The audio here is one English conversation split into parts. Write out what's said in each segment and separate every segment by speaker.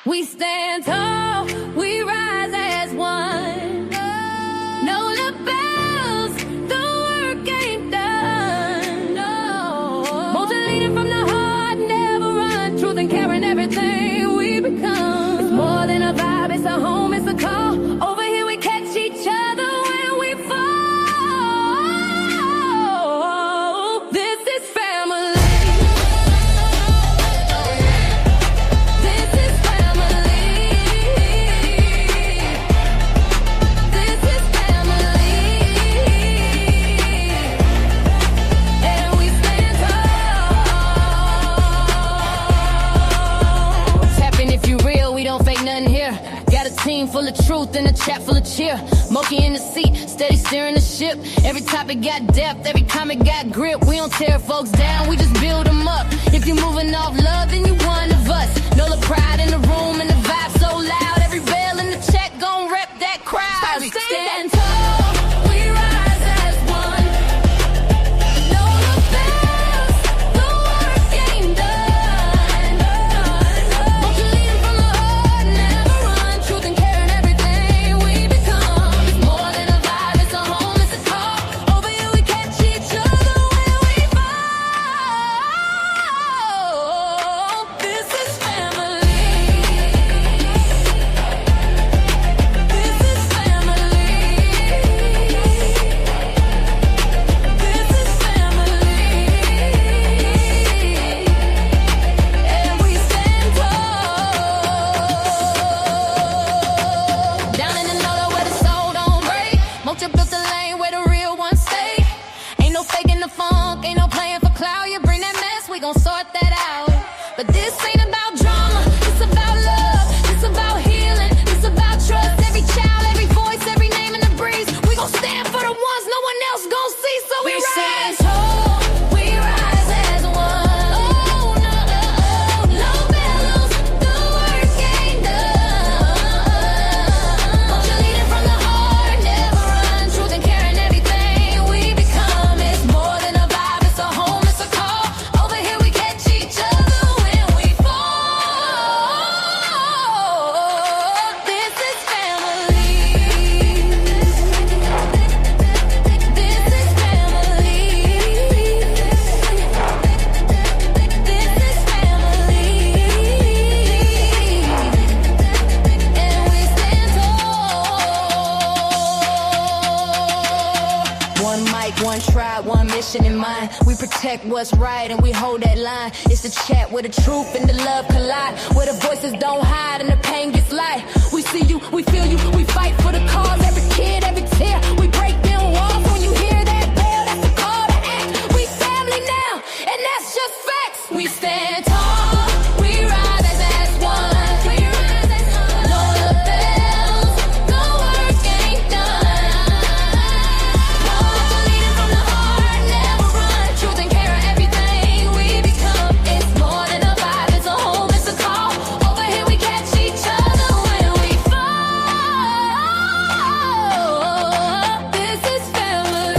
Speaker 1: We stand tall, we rise as one. No lapels, the work ain't done. No. Motor leading from the heart, never run. Truth and care in everything we become. It's more than a vibe, it's a home, it's a call. Over here we catch each other when we fall. This is family. Team full of truth and a chat full of cheer. MOCA in the seat, steady steering the ship. Every topic got depth, every comment got grip. We don't tear folks down, we just build them up. If you're moving off love, then you one of us. Know the pride in the room and the vibe so loud. Every bell in the check gon' rep that crowd. We stand tall, we rise as one. Know the bells, the work ain't done. Won't you lead 'em from the heart, never run. Truth and care in everything we become. It's more than a vibe, it's a home, it's a call. Over here we catch each other when we fall. This is family. This is family. This is family. And we stand tall. Down in the NOLA where the soul don't break. MOCA built the lane where the real ones stay. Ain't no faking the funk, ain't no playing for clout. You bring that mess, we gon' sort that out. But this ain't about drama, it's about love. It's about healing, it's about trust. Every child, every voice, every name in the breeze. We gon' stand for the ones no one else gon' see. So we rise tall, we rise as one. Oh no, no bellows, the work ain't done. Won't you lead it from the heart, never run. Truth and care in everything we become. It's more than a vibe, it's a home, it's a call. Over here we catch each other when we fall. This is family. This is family. This is family. And we stand tall. One mic, one tribe, one mission in mind. We protect what's right and we hold that line. It's the chat where the truth and the love collide. Where the voices don't hide and the pain gets light. We see you, we feel you, we fight for the cause. Every kid, every tear, we break down walls. When you hear that bell, that's the call to act. We family now, and that's just facts. We stand tall, we rise as one. Know the bells, the work ain't done. Won't you lead it from the heart, never run. Truth and care in everything we become. It's more than a vibe, it's a home, it's a call. Over here we catch each other when we fall. This is family.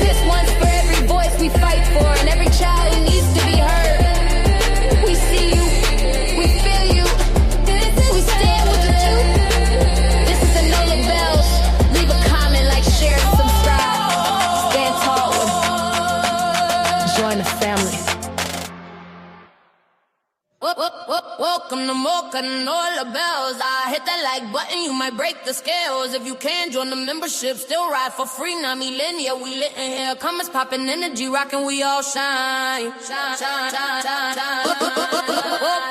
Speaker 1: This one's for every voice we fight for and every child who needs to be heard. We see you, we feel you. We stand with the truth. This is the NOLA bells. Leave a comment, like, share, and subscribe. Stand tall and join the family. Welcome to MOCA and all the bells. I hit that like button, you might break the scales. If you can, join the membership, still ride for free. Now millennia, we lit in here. Comments popping, energy rocking, we all shine. Shine, shine, shine, shine, shine.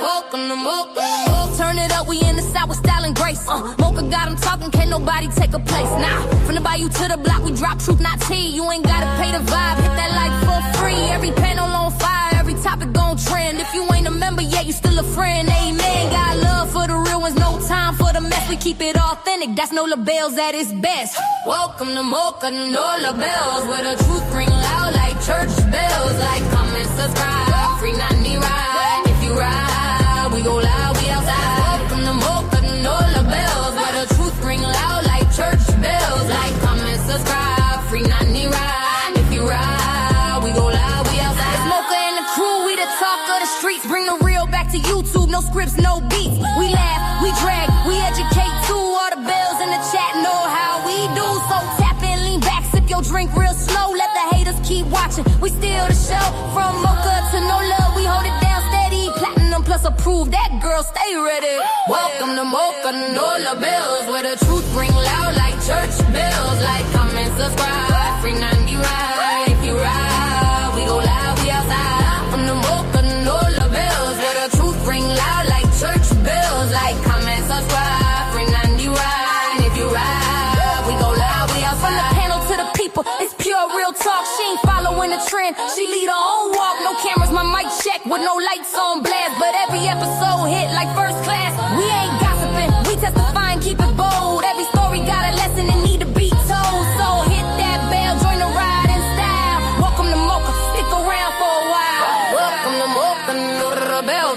Speaker 1: Welcome to MOCA. Turn it up, we in the south with style and grace. MOCA got them talking, can't nobody take a place. Nah, from the bayou to the block, we drop truth, not tea. You ain't gotta pay the vibe, hit that like for free. Every panel on fire, every topic gon' trend. If you ain't a member yet, you still a friend. Amen. Got love for the real ones, no time for the mess. We keep it authentic, that's NOLA bells at its best. Welcome to MOCA and NOLA bells, where the truth ring loud like church bells. Like, comment, subscribe, free 90 ride. If you ride, we go loud, we outside. Welcome to MOCA and NOLA bells, where the truth ring loud like church bells. Like, comment, subscribe, free 90 ride. If you ride, we go loud, we outside. It's MOCA and the crew, we the talk of the streets. Bring the real back back to YouTube, no scripts, no beats. We laugh, we drag, we educate too. All the bells in the chat know how we do. So tap in, lean back, sip your drink real slow. Let the haters keep watching. We steal the show. From MOCA to no love, we hold it down steady. Platinum plus approved, that girl stay ready. Welcome to MOCA, no the bells, where the truth ring loud like church bells. Like, comment, subscribe, free 90 ride. If you ride, we go loud, we outside. From the MOCA, no the bells, where the truth ring loud like church bells. Like, comment, subscribe, free 90 ride. If you ride, we go loud, we outside. From the panel to the people, it's pure real talk. She ain't following the trend, she lead her own walk. No cameras, my mic check with no lights on blast. But every episode hit like first class. We ain't gossiping, we testifying, keep it bold. Every story got a lesson and need to be told. So hit that bell, join the ride in style. Welcome to MOCA, stick around for a while. Welcome to MOCA, no rebel.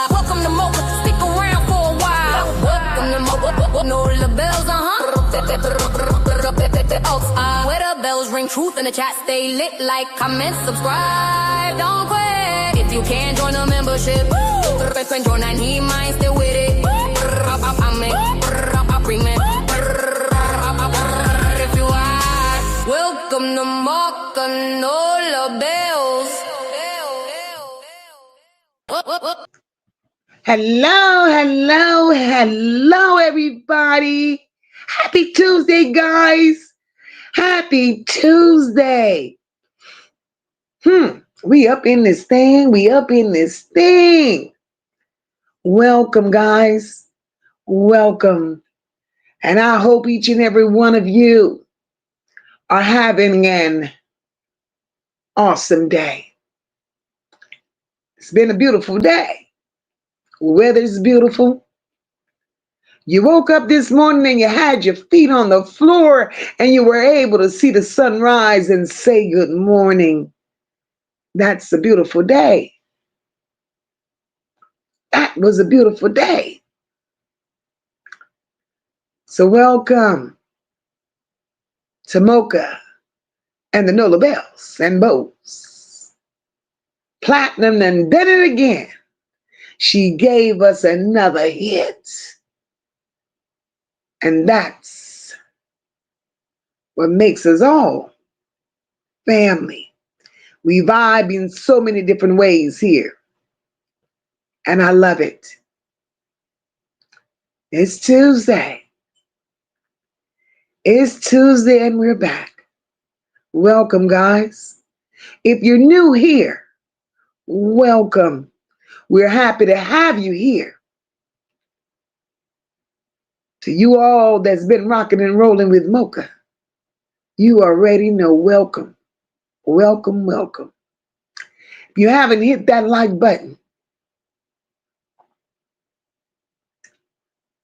Speaker 1: Welcome to MOCA, stick around for a while. Welcome to MOCA, no labels, where the bells ring, truth in the chat, stay lit. Like, comment, subscribe, don't quit. If you can't join the membership, join and he mind still with it. If you are, welcome to MOCA, no labels.
Speaker 2: Hello, hello, hello, everybody. Happy Tuesday, guys. Happy Tuesday. We up in this thing. We up in this thing. Welcome, guys. Welcome. And I hope each and every one of you are having an awesome day. It's been a beautiful day. Weather's beautiful. You woke up this morning and you had your feet on the floor and you were able to see the sunrise and say good morning. That's a beautiful day. That was a beautiful day. So welcome to MOCA and the Nola Bells and Bows. Platinum and did it again. She gave us another hit. And that's what makes us all family. We vibe in so many different ways here. And I love it. It's Tuesday. It's Tuesday and we're back. Welcome, guys. If you're new here, welcome. We're happy to have you here. To you all that's been rocking and rolling with MOCA, you already know welcome. Welcome, welcome. If you haven't hit that like button,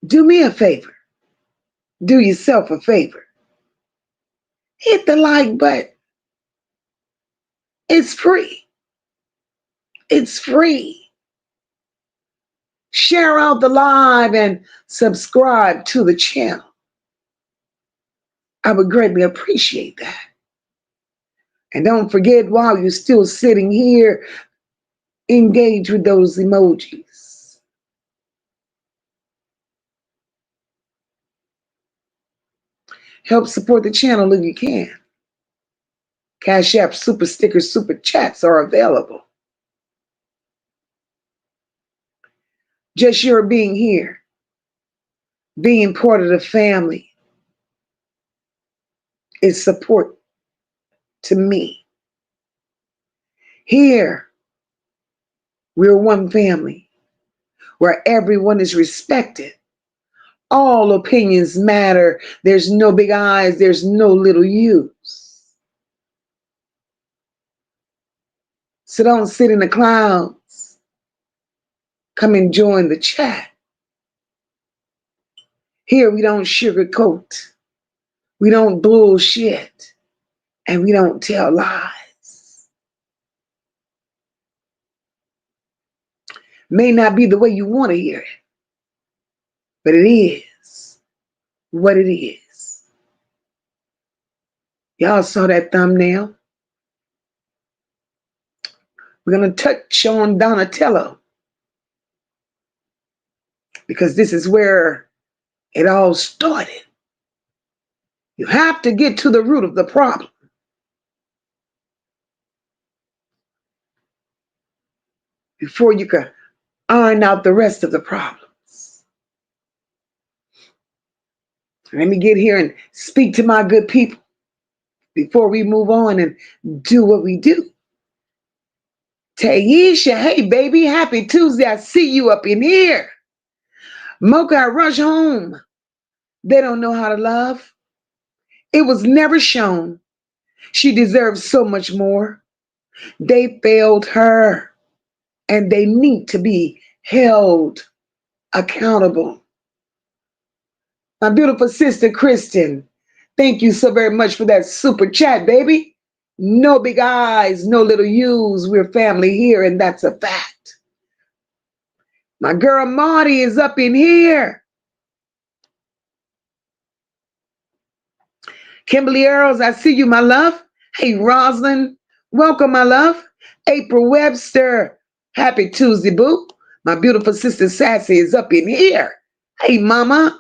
Speaker 2: do me a favor. Do yourself a favor. Hit the like button. It's free. It's free. Share out the live and subscribe to the channel. I would greatly appreciate that. And don't forget, while you're still sitting here, engage with those emojis. Help support the channel if you can. Cash App, Super Stickers, Super Chats are available. Just your being here, being part of the family, is support to me. Here, we're one family where everyone is respected. All opinions matter. There's no big I's. There's no little U's. So don't sit in the clouds. Come and join the chat. Here we don't sugarcoat. We don't bullshit. And we don't tell lies. May not be the way you want to hear it, but it is what it is. Y'all saw that thumbnail. We're going to touch on Donatello because this is where it all started. You have to get to the root of the problem before you can iron out the rest of the problems. Let me get here and speak to my good people before we move on and do what we do. Taisha, hey baby, happy Tuesday. I see you up in here. Mocha, I rush home. They don't know how to love. It was never shown. She deserves so much more. They failed her and they need to be held accountable. My beautiful sister, Kristen, thank you so very much for that super chat, baby. No big eyes, no little U's. We're family here, and that's a fact. My girl Marty is up in here. Kimberly Earls, I see you, my love. Hey, Rosalind, welcome, my love. April Webster, happy Tuesday, boo. My beautiful sister Sassy is up in here. Hey, mama.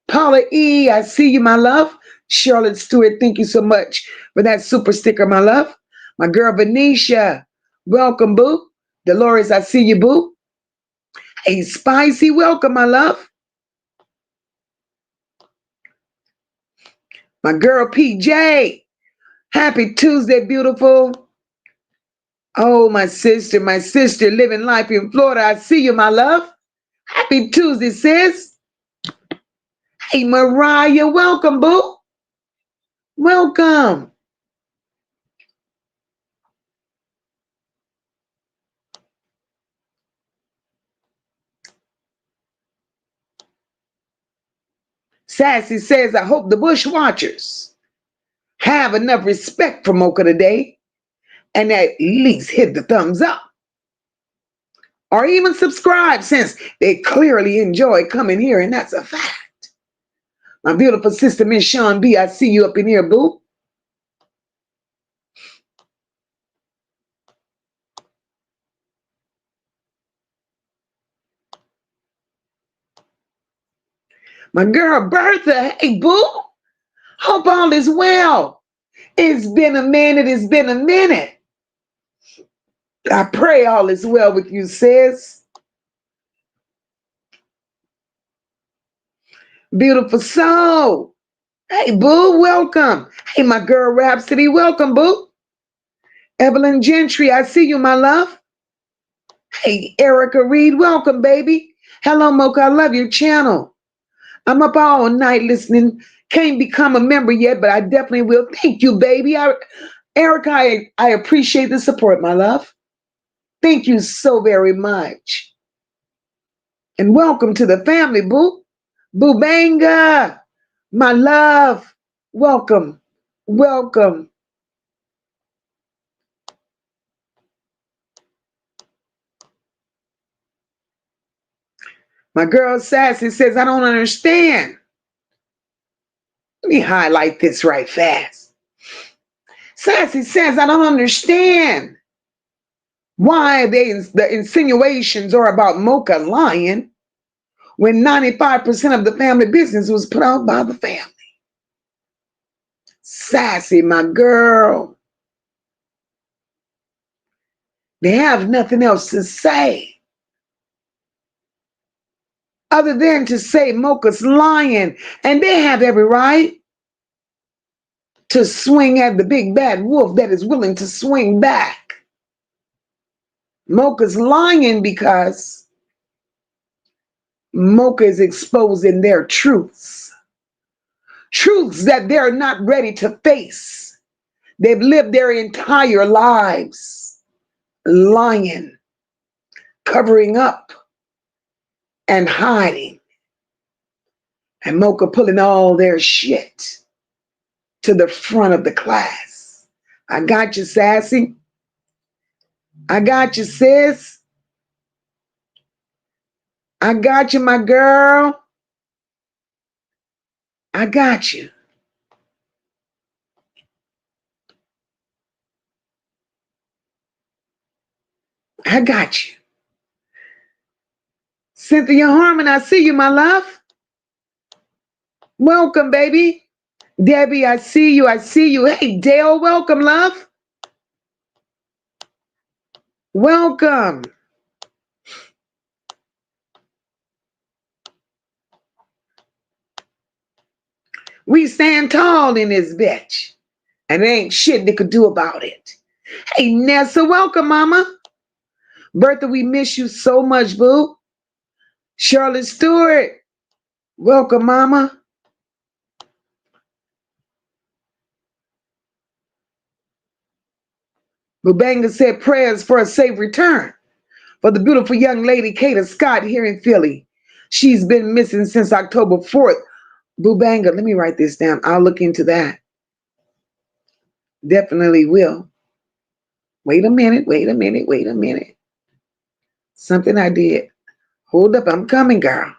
Speaker 2: Paula E., I see you, my love. Charlotte Stewart, thank you so much for that super sticker, my love. My girl Venetia, welcome, boo. Dolores, I see you, boo. Hey, Spicy, welcome, my love. My girl PJ, happy Tuesday, beautiful. Oh, my sister living life in Florida. I see you, my love. Happy Tuesday, sis. Hey, Mariah, welcome, boo. Welcome. Sassy says, I hope the Bushwatchers have enough respect for Mocha today and at least hit the thumbs up or even subscribe since they clearly enjoy coming here, and that's a fact. My beautiful sister, Miss Sean B., I see you up in here, boo. My girl Bertha, hey, boo. Hope all is well. It's been a minute. It's been a minute. I pray all is well with you, sis. Beautiful soul. Hey, boo, welcome. Hey, my girl Rhapsody, welcome, boo. Evelyn Gentry, I see you, my love. Hey, Erica Reed, welcome, baby. Hello, Mocha, I love your channel. I'm up all night listening. Can't become a member yet, but I definitely will. Thank you, baby. Erica, I appreciate the support, my love. Thank you so very much. And welcome to the family, boo. Boo Banga, my love. Welcome. Welcome. My girl Sassy says, I don't understand. Let me highlight this right fast. Sassy says, I don't understand why the insinuations are about Mocha lying when 95% of the family business was put out by the family. Sassy, my girl. They have nothing else to say other than to say Mocha's lying, and they have every right to swing at the big bad wolf that is willing to swing back. Mocha's lying because Mocha is exposing their truths. Truths that they're not ready to face. They've lived their entire lives lying, covering up, and hiding. And Mocha pulling all their shit to the front of the class. I got you, Sassy. I got you, sis. I got you, my girl. I got you. I got you. Cynthia Harmon, I see you, my love. Welcome, baby. Debbie, I see you. I see you. Hey, Dale, welcome, love. Welcome. We stand tall in this bitch, and there ain't shit they could do about it. Hey, Nessa, welcome, mama. Bertha, we miss you so much, boo. Charlotte Stewart, welcome, mama. Bubanga said prayers for a safe return for the beautiful young lady, Kata Scott, here in Philly. She's been missing since October 4th. Bubanga, let me write this down. I'll look into that. Definitely will. Wait a minute, wait a minute, wait a minute. Something I did. Hold up, I'm coming, girl.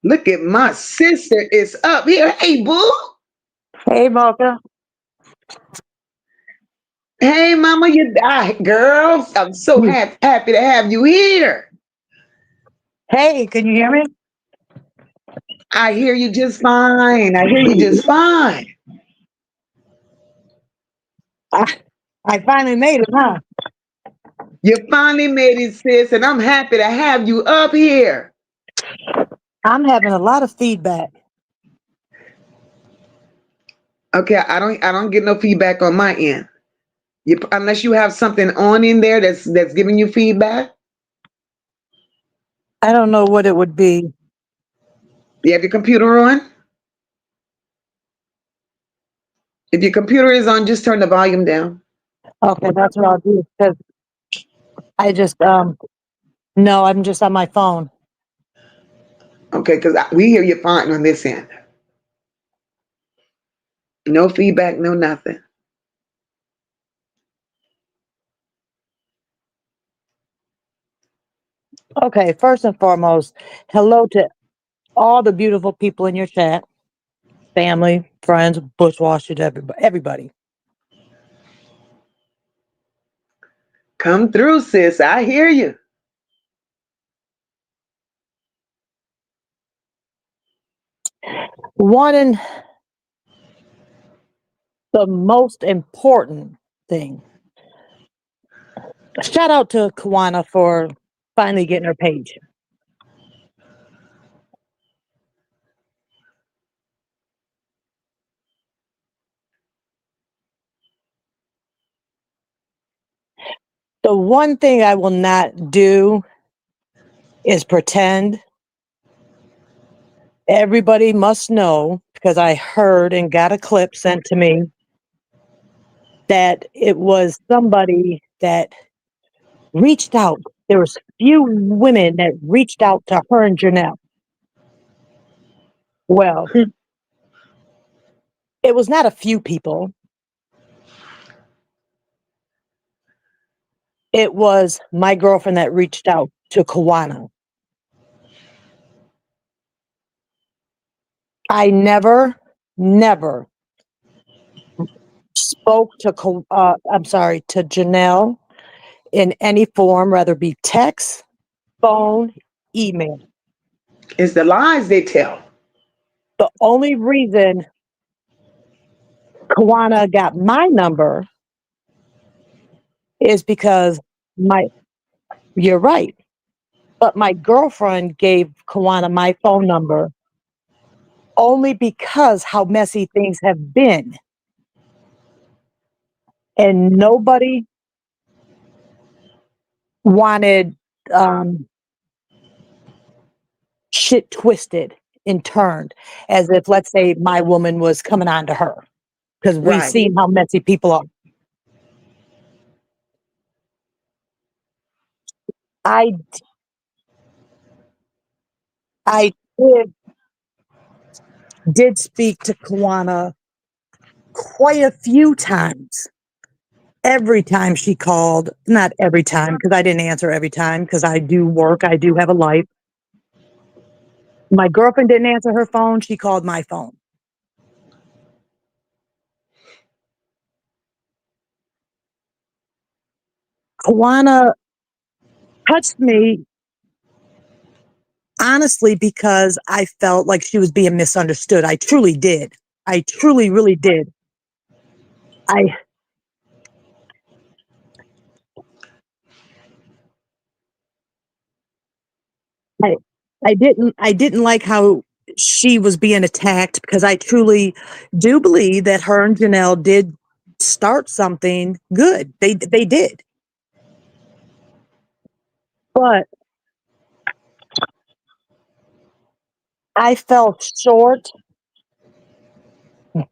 Speaker 2: Look at my sister is up here. Hey, boo.
Speaker 3: Hey, Mocha.
Speaker 2: Hey, mama, you die, girls. I'm so happy to have you here.
Speaker 3: Hey, can you hear me?
Speaker 2: I hear you just fine. I hear you just fine.
Speaker 3: I finally made it, huh?
Speaker 2: You finally made it, sis, and I'm happy to have you up here.
Speaker 3: I'm having a lot of feedback.
Speaker 2: Okay, I don't get no feedback on my end. Unless you have something on in there that's giving you feedback.
Speaker 3: I don't know what it would be.
Speaker 2: You have your computer on? If your computer is on, just turn the volume down.
Speaker 3: Okay, that's what I'll do because I just no, I'm just on my phone.
Speaker 2: Okay, because we hear you fine on this end. No feedback, no nothing.
Speaker 3: Okay, first and foremost, hello to all the beautiful people in your chat, family, friends, bushwashers, everybody.
Speaker 2: Come through, sis. I hear you.
Speaker 3: One and the most important thing. Shout out to Kawana for finally getting her page. The one thing I will not do is pretend. Everybody must know, because I heard and got a clip sent to me, that it was somebody that reached out. There was few women that reached out to her and Janelle. Well, it was not a few people. It was my girlfriend that reached out to Kawana. I never spoke to to Janelle in any form, whether it be text, phone, email.
Speaker 2: It's the lies they tell.
Speaker 3: The only reason Kawana got my number is because you're right. But my girlfriend gave Kawana my phone number only because how messy things have been. And nobody wanted shit twisted and turned as if, let's say, my woman was coming on to her. Because we've
Speaker 2: Right.
Speaker 3: seen how messy people are. I I did speak to Kawana quite a few times. Every time she called, not every time, because I didn't answer every time, because I do work, I do have a life. My girlfriend didn't answer her phone, she called my phone. Kawana touched me honestly because I felt like she was being misunderstood. I truly did. I truly, really did. I I I didn't like how she was being attacked because I truly do believe that her and Janelle did start something good. They did. But I fell short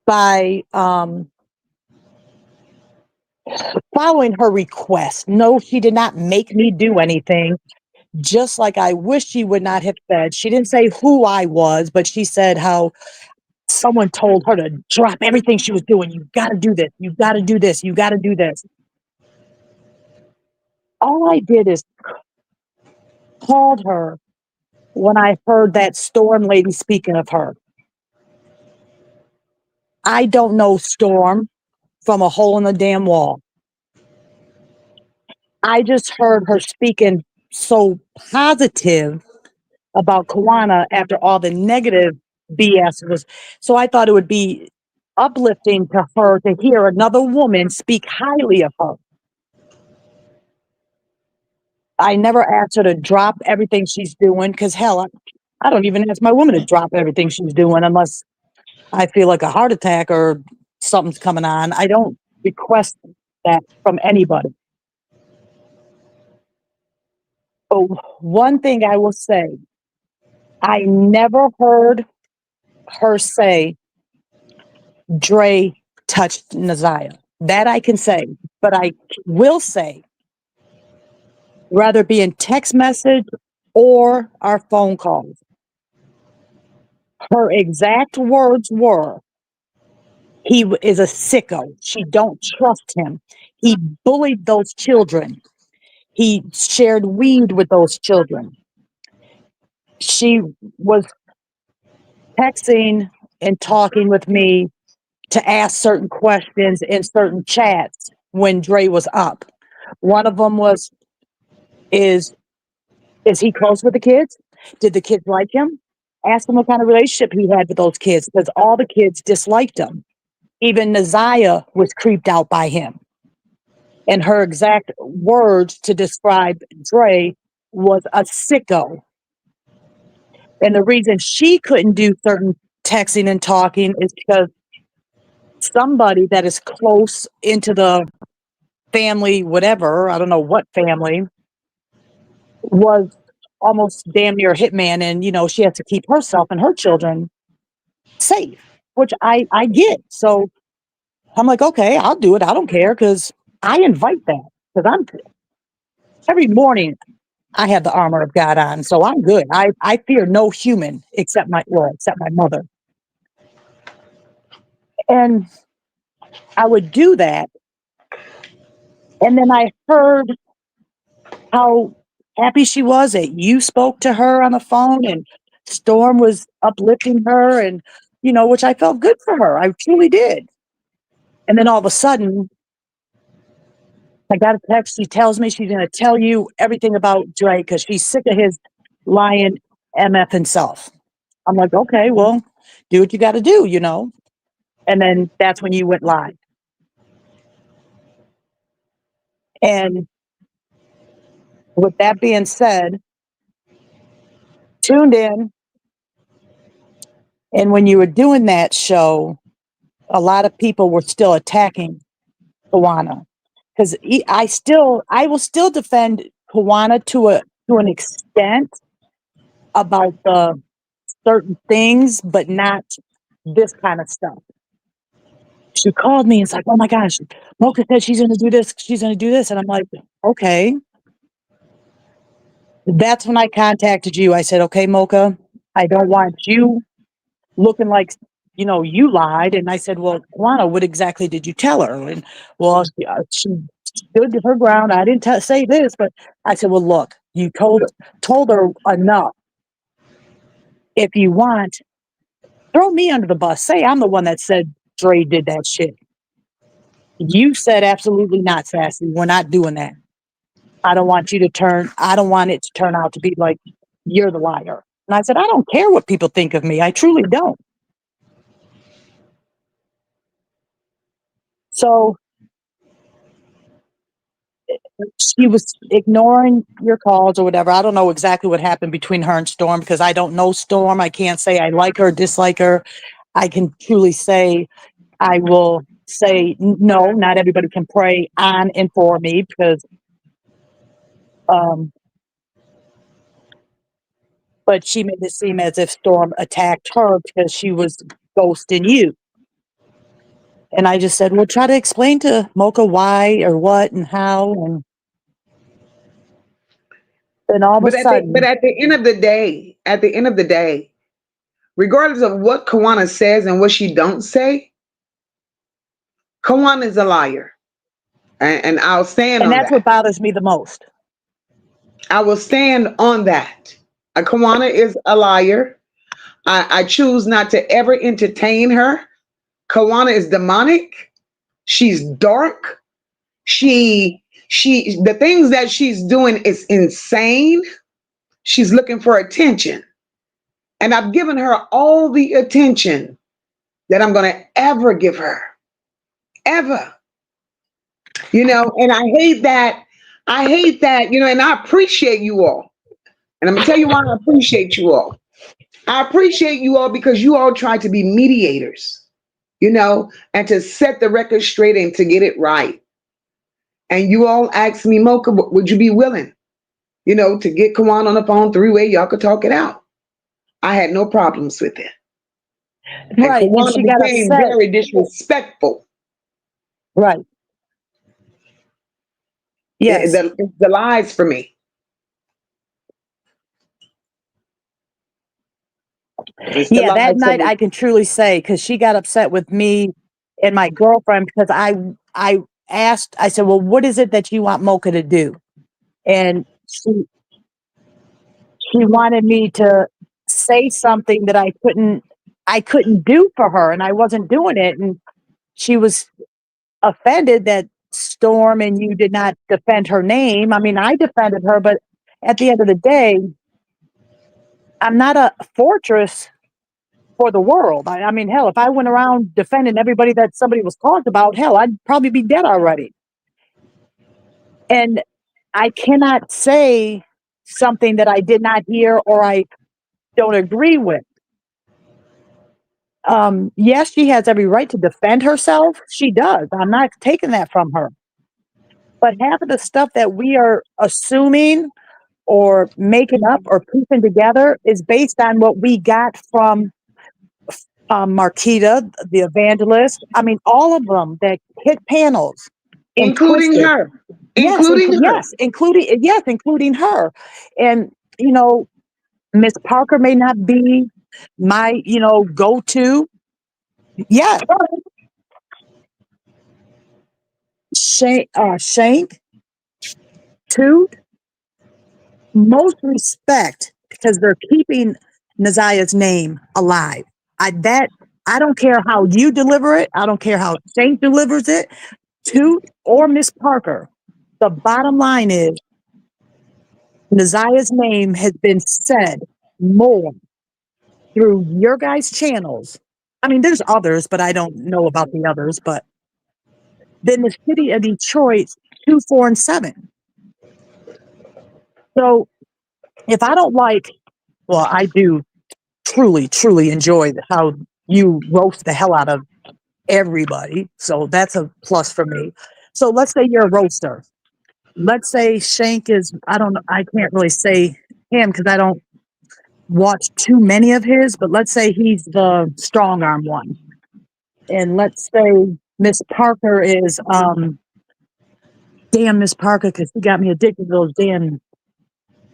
Speaker 3: by following her request. No, she did not make me do anything. Just like I wish she would not have said. She didn't say who I was, but she said how someone told her to drop everything she was doing. You got to do this. You got to do this. You got to do this. All I did is called her when I heard that Storm lady speaking of her. I don't know Storm from a hole in the damn wall. I just heard her speaking so positive about Kawana after all the negative BS was. So I thought it would be uplifting to her to hear another woman speak highly of her. I never asked her to drop everything she's doing because hell, I don't even ask my woman to drop everything she's doing unless I feel like a heart attack or something's coming on. I don't request that from anybody. But one thing I will say, I never heard her say Dre touched Naziyah. That I can say. But I will say, whether it be in text message or our phone calls, her exact words were, is a sicko. She don't trust him. He bullied those children. He shared weed with those children. She was texting and talking with me to ask certain questions in certain chats when Dre was up. One of them was, is he close with the kids? Did the kids like him? Ask him what kind of relationship he had with those kids, because all the kids disliked him. Even Naziyah was creeped out by him. And her exact words to describe Dre was a sicko. And the reason she couldn't do certain texting and talking is because somebody that is close into the family, whatever, I don't know what family, was almost damn near a hitman. And, she has to keep herself and her children safe, which I get. So I'm like, okay, I'll do it. I don't care because I invite that because every morning I have the armor of God on, so I'm good. I fear no human except my mother. And I would do that. And then I heard how happy she was that you spoke to her on the phone and Storm was uplifting her and, which I felt good for her. I truly did. And then all of a sudden, I got a text. She tells me she's going to tell you everything about Drake because she's sick of his lying MF himself. I'm like, okay, well, do what you got to do. And then that's when you went live. And with that being said, tuned in. And when you were doing that show, a lot of people were still attacking Kawana because I will still defend Kawana to an extent about the certain things, but not this kind of stuff. She called me and it's like, oh my gosh, Mocha said she's going to do this. She's going to do this. And I'm like, okay. That's when I contacted you. I said, okay, Mocha, I don't want you looking like, you lied. And I said, well, Juana, what exactly did you tell her? And well, she stood her ground. I didn't say this, but I said, well, look, you told her enough. If you want, throw me under the bus. Say I'm the one that said Dre did that shit. You said absolutely not, Sassy. We're not doing that. I don't want it to turn out to be like you're the liar. And I said, I don't care what people think of me. I truly don't. So she was ignoring your calls or whatever. I don't know exactly what happened between her and Storm because I don't know Storm. I can't say I like her, dislike her. I can truly say I will say no, not everybody can pray on and for me because but she made it seem as if Storm attacked her because she was ghosting you. And I just said, well, try to explain to Mocha why or what and how. And then all of a
Speaker 2: But
Speaker 3: sudden,
Speaker 2: at the end of the day, regardless of what Kawana says and what she don't say, Kawana is a liar. And I'll stand
Speaker 3: and
Speaker 2: on
Speaker 3: that's what
Speaker 2: that.
Speaker 3: bothers me the most.
Speaker 2: I will stand on that. Kawana is a liar. I choose not to ever entertain her. Kawana is demonic. She's dark. The things that she's doing is insane. She's looking for attention. And I've given her all the attention that I'm going to ever give her. Ever. And I hate that. And I appreciate you all. And I'm going to tell you why I appreciate you all. I appreciate you all because you all try to be mediators, and to set the record straight and to get it right. And you all asked me, Mocha, would you be willing, to get Kawan on the phone three-way? Y'all could talk it out. I had no problems with it. And
Speaker 3: Right. And
Speaker 2: Kawana
Speaker 3: she got
Speaker 2: became
Speaker 3: upset.
Speaker 2: very disrespectful.
Speaker 3: Right. Yes.
Speaker 2: The lies for me.
Speaker 3: Yeah, that night I can truly say because she got upset with me and my girlfriend because I asked, I said, well, what is it that you want Mocha to do? And she wanted me to say something that I couldn't do for her, and I wasn't doing it. And she was offended that Storm and you did not defend her name. I mean, I defended her, but at the end of the day, I'm not a fortress for the world. I mean, hell, if I went around defending everybody that somebody was talked about, hell, I'd probably be dead already. And I cannot say something that I did not hear or I don't agree with. Yes, she has every right to defend herself. She does. I'm not taking that from her. But half of the stuff that we are assuming or making up or piecing together is based on what we got from Marquita, the evangelist. I mean, all of them that hit panels and
Speaker 2: Including
Speaker 3: twisted.
Speaker 2: her.
Speaker 3: Yes, including her. And, Miss Parker may not be my, go-to. Yes. Shank, Toot, most respect because they're keeping Naziyah's name alive. I don't care how you deliver it. I don't care how Shank delivers it, Toot or Miss Parker. The bottom line is Naziyah's name has been said more through your guys' channels. I mean, there's others, but I don't know about the others, but than the city of Detroit 2, 4, and 7. So if I don't well, I do truly, truly enjoy how you roast the hell out of everybody. So that's a plus for me. So let's say you're a roaster. Let's say Shank is, I don't know, I can't really say him because I don't watch too many of his, but let's say he's the strong arm one. And let's say Miss Parker is, damn Miss Parker, because she got me addicted to those damn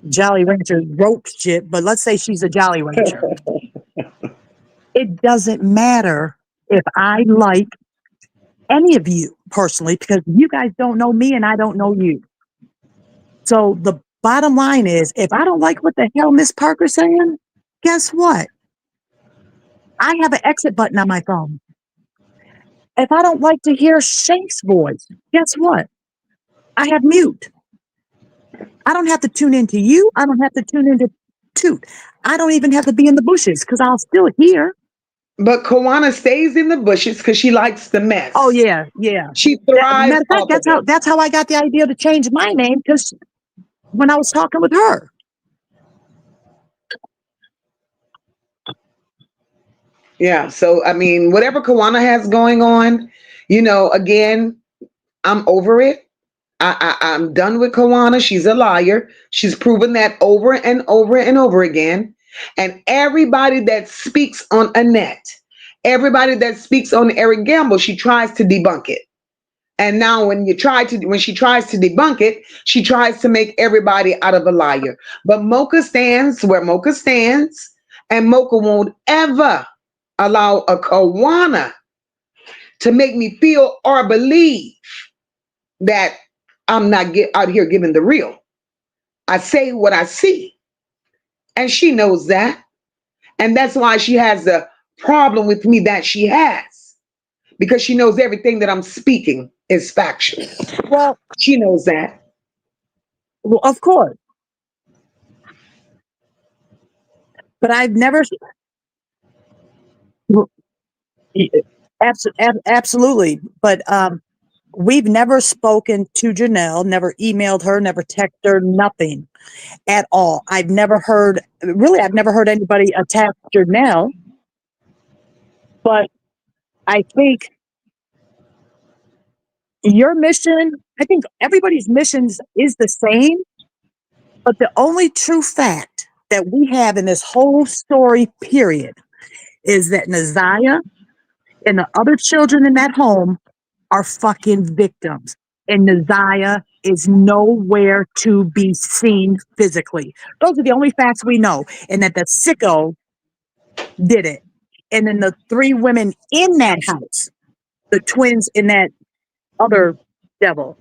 Speaker 3: Jolly Rancher rope shit, but let's say she's a Jolly Rancher. It doesn't matter if I like any of you personally, because you guys don't know me and I don't know you. So the bottom line is, if I don't like what the hell Miss Parker's saying, guess what? I have an exit button on my phone. If I don't like to hear Shank's voice, guess what? I have mute. I don't have to tune into you. I don't have to tune into Toot. I don't even have to be in the bushes because I'll still hear.
Speaker 2: But Kawana stays in the bushes because she likes the mess.
Speaker 3: Oh yeah, yeah.
Speaker 2: She
Speaker 3: Matter
Speaker 2: thrives
Speaker 3: of fact,
Speaker 2: off of it.
Speaker 3: that's how I got the idea to change my name, because when I was talking with her.
Speaker 2: Yeah. So I mean, whatever Kawana has going on, again, I'm over it. I'm done with Kawana. She's a liar. She's proven that over and over and over again. And everybody that speaks on Annette, everybody that speaks on Eric Gamble, she tries to debunk it. And now when she tries to debunk it, she tries to make everybody out of a liar. But MOCA stands where MOCA stands, and MOCA won't ever allow a Kawana to make me feel or believe that I'm not out here giving the real. I say what I see. And she knows that. And that's why she has the problem with me that she has. Because she knows everything that I'm speaking is factual.
Speaker 3: Well,
Speaker 2: She knows that.
Speaker 3: well, of course. But I've never. Absolutely. But we've never spoken to Janelle, never emailed her, never texted her, nothing at all. I've never heard anybody attack Janelle. But I think your mission, I think everybody's missions is the same. But the only true fact that we have in this whole story, period, is that Naziyah and the other children in that home are fucking victims. And Naziyah is nowhere to be seen physically. Those are the only facts we know. And that the sicko did it. And then the 3 women in that house, the twins in that other devil,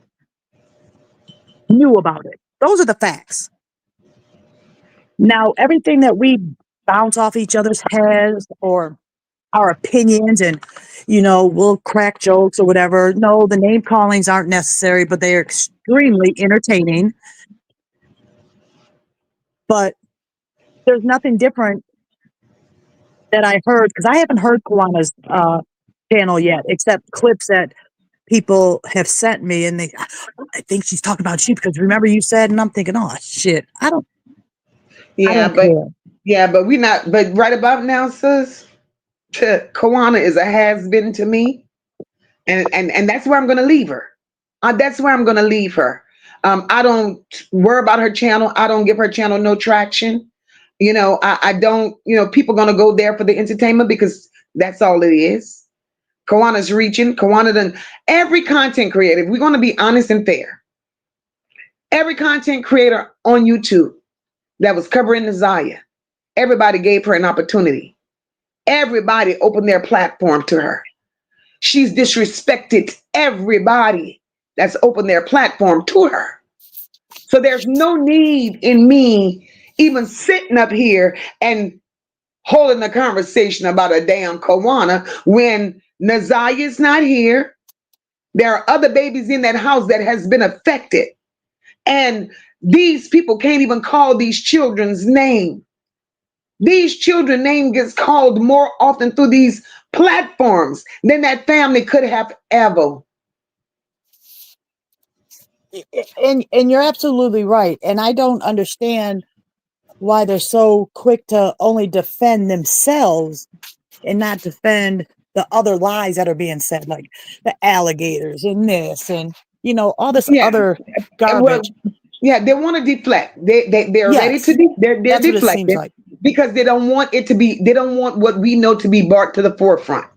Speaker 3: knew about it. Those are the facts. Now, everything that we bounce off each other's heads or our opinions and, we'll crack jokes or whatever. No, the name callings aren't necessary, but they are extremely entertaining. But there's nothing different that I heard, because I haven't heard Kawana's channel yet, except clips that people have sent me, and I think she's talking about you because remember you said, and I'm thinking, oh shit, I don't care.
Speaker 2: But we're not. But right about now, sis, Kawana is a has been to me, and that's where I'm going to leave her. That's where I'm going to leave her. I don't worry about her channel. I don't give her channel no traction. I don't. People going to go there for the entertainment because that's all it is. Kawana's reaching. Kawana done every content creator. If we're going to be honest and fair, every content creator on YouTube that was covering Naziyah, everybody gave her an opportunity. Everybody opened their platform to her. She's disrespected everybody that's opened their platform to her. So there's no need in me even sitting up here and holding a conversation about a damn Kawana when Naziyah is not here. There are other babies in that house that has been affected. And these people can't even call these children's name. These children's name gets called more often through these platforms than that family could have ever.
Speaker 3: And you're absolutely right. And I don't understand why they're so quick to only defend themselves and not defend the other lies that are being said, like the alligators and this and all this other garbage.
Speaker 2: Well, they want to deflect. They're ready to they're
Speaker 3: That's what it seems
Speaker 2: deflected
Speaker 3: like.
Speaker 2: because they don't want it to be, they don't want what we know to be brought to the forefront.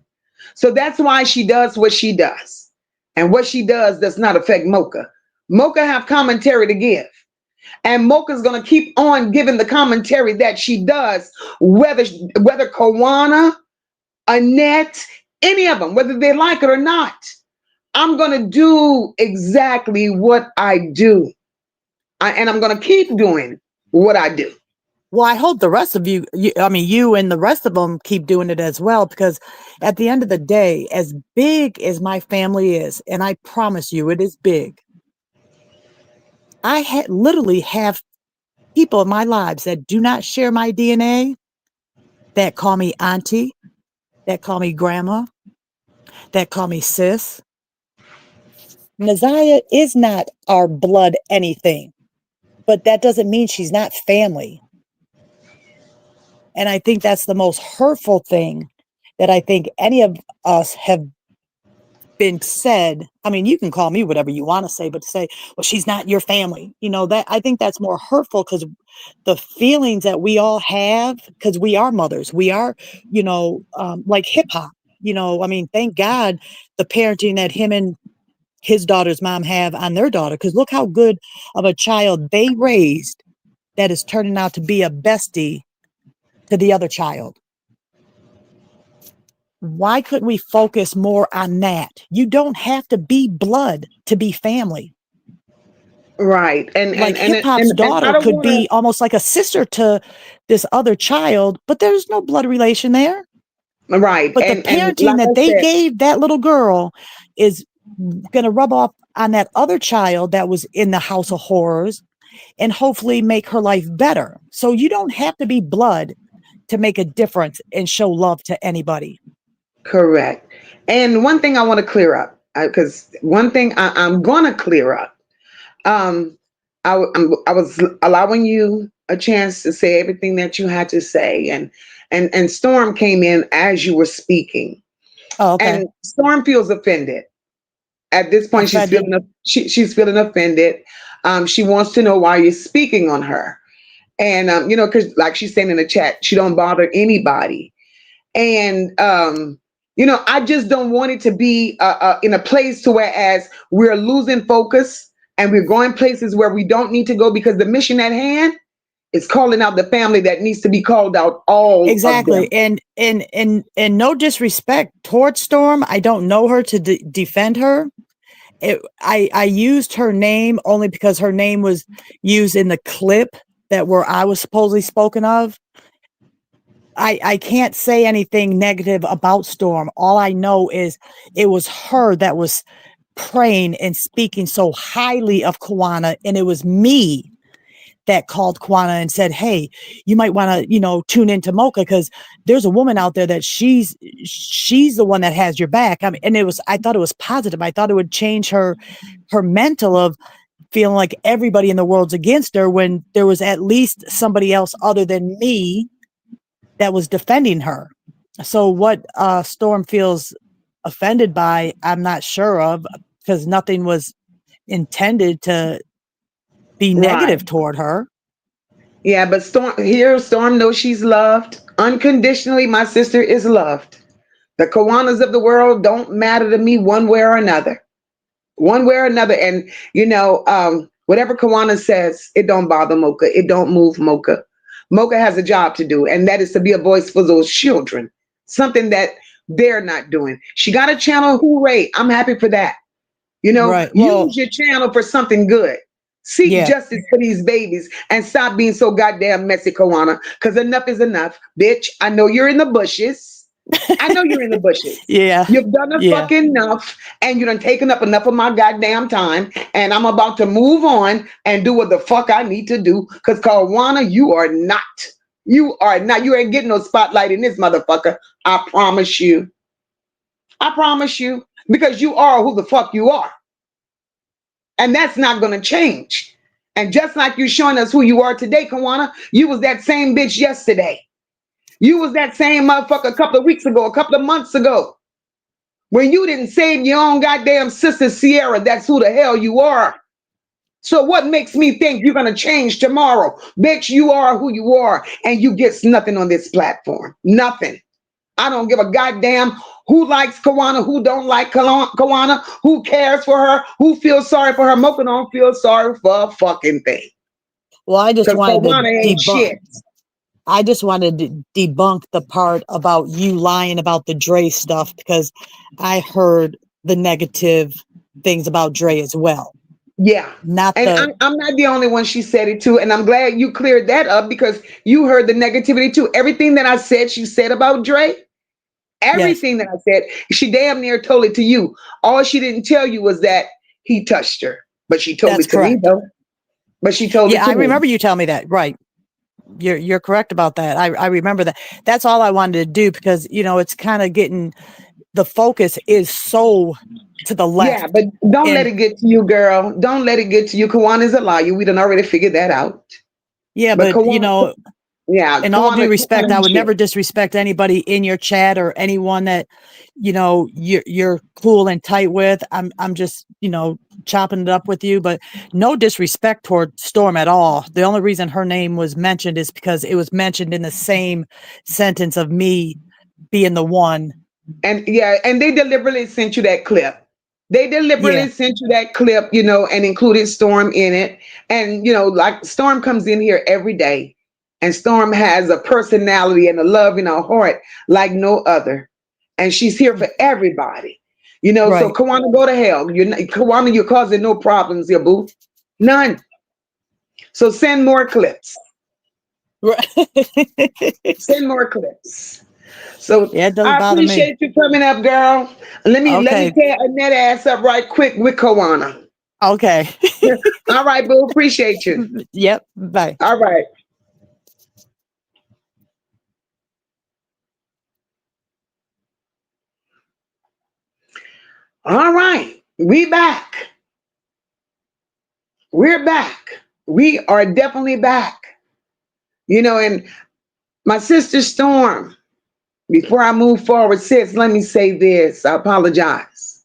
Speaker 2: So that's why she does what she does. And what she does not affect MOCA. MOCA have commentary to give. And MOCA's going to keep on giving the commentary that she does, whether Kawana, Annette, any of them, whether they like it or not. I'm going to do exactly what I do. And I'm going to keep doing what I do.
Speaker 3: Well, I hope the rest of you and the rest of them keep doing it as well, because at the end of the day, as big as my family is, and I promise you it is big, I literally have people in my lives that do not share my DNA that call me auntie, that call me grandma, that call me sis. Naziyah is not our blood anything, but that doesn't mean she's not family. And I think that's the most hurtful thing that I think any of us have been said. I mean, you can call me whatever you want to say, but to say, well, she's not your family, that I think that's more hurtful, because the feelings that we all have, because we are mothers, we are, like hip hop, I mean, thank God the parenting that him and his daughter's mom have on their daughter, because look how good of a child they raised that is turning out to be a bestie to the other child. Why couldn't we focus more on that? You don't have to be blood to be family.
Speaker 2: Right.
Speaker 3: Like hip hop's daughter could be almost like a sister to this other child, but there's no blood relation there.
Speaker 2: Right.
Speaker 3: But the parenting that they gave that little girl is going to rub off on that other child that was in the house of horrors and hopefully make her life better. So you don't have to be blood to make a difference and show love to anybody.
Speaker 2: Correct. And one thing I want to clear up, because one thing I'm going to clear up, I was allowing you a chance to say everything that you had to say, and Storm came in as you were speaking.
Speaker 3: Oh, okay.
Speaker 2: And Storm feels offended. At this point, she's feeling offended. She wants to know why you're speaking on her, and because like she's saying in the chat, she don't bother anybody, and I just don't want it to be in a place to whereas we're losing focus and we're going places where we don't need to go, because the mission at hand is calling out the family that needs to be called out. All
Speaker 3: exactly.
Speaker 2: of them.
Speaker 3: And no disrespect towards Storm. I don't know her to defend her. I used her name only because her name was used in the clip where I was supposedly spoken of. I can't say anything negative about Storm. All I know is it was her that was praying and speaking so highly of Kawana, and it was me that called Kawana and said, hey, you might want to, tune into MOCA, because there's a woman out there that she's the one that has your back. I mean, and I thought it was positive. I thought it would change her mental of feeling like everybody in the world's against her, when there was at least somebody else other than me that was defending her. So what Storm feels offended by, I'm not sure of, because nothing was intended to be negative toward her.
Speaker 2: Yeah, but Storm knows she's loved unconditionally. My sister is loved. The Kawanas of the world don't matter to me one way or another. One way or another. And whatever Kawana says, it don't bother MOCA. It don't move MOCA. MOCA has a job to do, and that is to be a voice for those children. Something that they're not doing. She got a channel, hooray. I'm happy for that. Use your channel for something good. Seek justice for these babies and stop being so goddamn messy, Kawana. Because enough is enough. Bitch, I know you're in the bushes. I know you're in the bushes.
Speaker 3: Yeah.
Speaker 2: You've done fucking enough, and you done taken up enough of my goddamn time, and I'm about to move on and do what the fuck I need to do. Because Kawana, you are not. You ain't getting no spotlight in this motherfucker. I promise you. I promise you. Because you are who the fuck you are. And that's not going to change. And just like you're showing us who you are today, Kawana, you was that same bitch yesterday. You was that same motherfucker a couple of weeks ago, a couple of months ago. When you didn't save your own goddamn sister, Sierra, that's who the hell you are. So what makes me think you're going to change tomorrow? Bitch, you are who you are, and you get nothing on this platform. Nothing. I don't give a goddamn who likes Kawana, who don't like Kawana, who cares for her, who feels sorry for her. MOCA don't feel sorry for a fucking thing.
Speaker 3: Well, I just wanted to debunk the part about you lying about the Dre stuff, because I heard the negative things about Dre as well.
Speaker 2: Yeah. I'm not the only one she said it to. And I'm glad you cleared that up, because you heard the negativity too. Everything that I said, she said about Dre. Everything that I said, she damn near told it to you. All she didn't tell you was that he touched her. But she told it to me, though. but she told it
Speaker 3: Yeah,
Speaker 2: to
Speaker 3: I
Speaker 2: me.
Speaker 3: remember you telling me that. Right. You're correct about that. I remember that. That's all I wanted to do because, you know, it's kind of getting, the focus is so to the
Speaker 2: Yeah,
Speaker 3: left.
Speaker 2: but don't let
Speaker 3: And
Speaker 2: it get to you, girl. Don't let it get to you. Kawana's a liar. We done already figured that out.
Speaker 3: yeah,
Speaker 2: But
Speaker 3: but you
Speaker 2: Kawana,
Speaker 3: know,
Speaker 2: yeah,
Speaker 3: in all due respect, I
Speaker 2: Kawana
Speaker 3: would
Speaker 2: shit.
Speaker 3: never disrespect anybody in your chat or anyone that, you know, you're cool and tight with. I'm just, you know, chopping it up with you, but no disrespect toward Storm at all. The only reason her name was mentioned is because it was mentioned in the same sentence of me being the one.
Speaker 2: And yeah, and they deliberately sent you that clip. They
Speaker 3: Yeah,
Speaker 2: deliberately sent you that clip, you know, and included Storm in it. And, you know, like Storm comes in here every day, and Storm has a personality and a love in her heart like no other. And she's here for everybody. You know, so
Speaker 3: right.
Speaker 2: Kawana, go to hell. Kawana, you're causing no problems here, boo. None. So send more clips.
Speaker 3: Right.
Speaker 2: Send more clips. So
Speaker 3: Yeah, it doesn't
Speaker 2: I
Speaker 3: bother me.
Speaker 2: appreciate you coming up, girl. Let me
Speaker 3: Okay.
Speaker 2: tear Annette ass up right quick with Kawana.
Speaker 3: Okay.
Speaker 2: All right, boo. Appreciate you.
Speaker 3: Yep. Bye.
Speaker 2: All right. All right. We back. We're back. We are definitely back. You know, and my sister Storm, before I move forward, sis, let me say this. I apologize.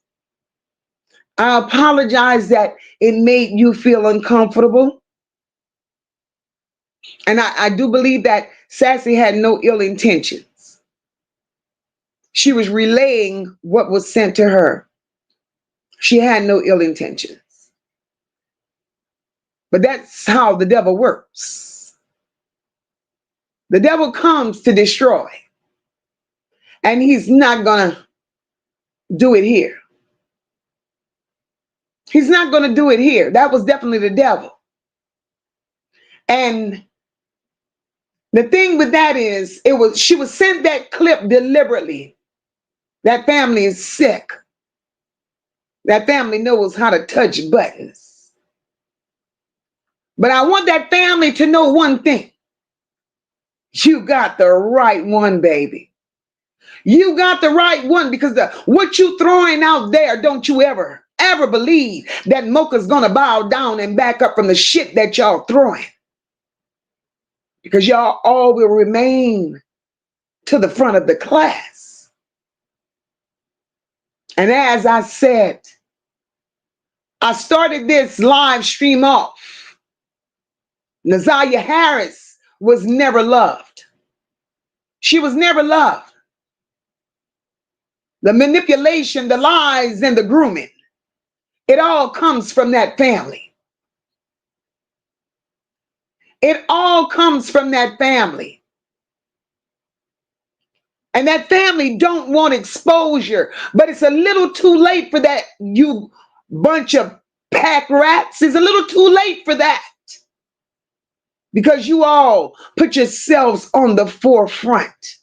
Speaker 2: I apologize that it made you feel uncomfortable. And I do believe that Sassy had no ill intentions. She was relaying what was sent to her. She had no ill intentions. But that's how the devil works. The devil comes to destroy, and he's not going to do it here. He's not going to do it here. That was definitely the devil. And the thing with that is, she was sent that clip deliberately. That family is sick. That family knows how to touch buttons. But I want that family to know one thing. You got the right one, baby. You got the right one, because what you throwing out there, don't you ever believe that MOCA's gonna bow down and back up from the shit that y'all throwing. Because y'all all will remain to the front of the class. And as I said, I started this live stream off. Naziyah Harris was never loved. She was never loved. The manipulation, the lies, and the grooming, it all comes from that family. It all comes from that family. And that family don't want exposure, but it's a little too late for that, you bunch of pack rats. It's a little too late for that, because you all put yourselves on the forefront.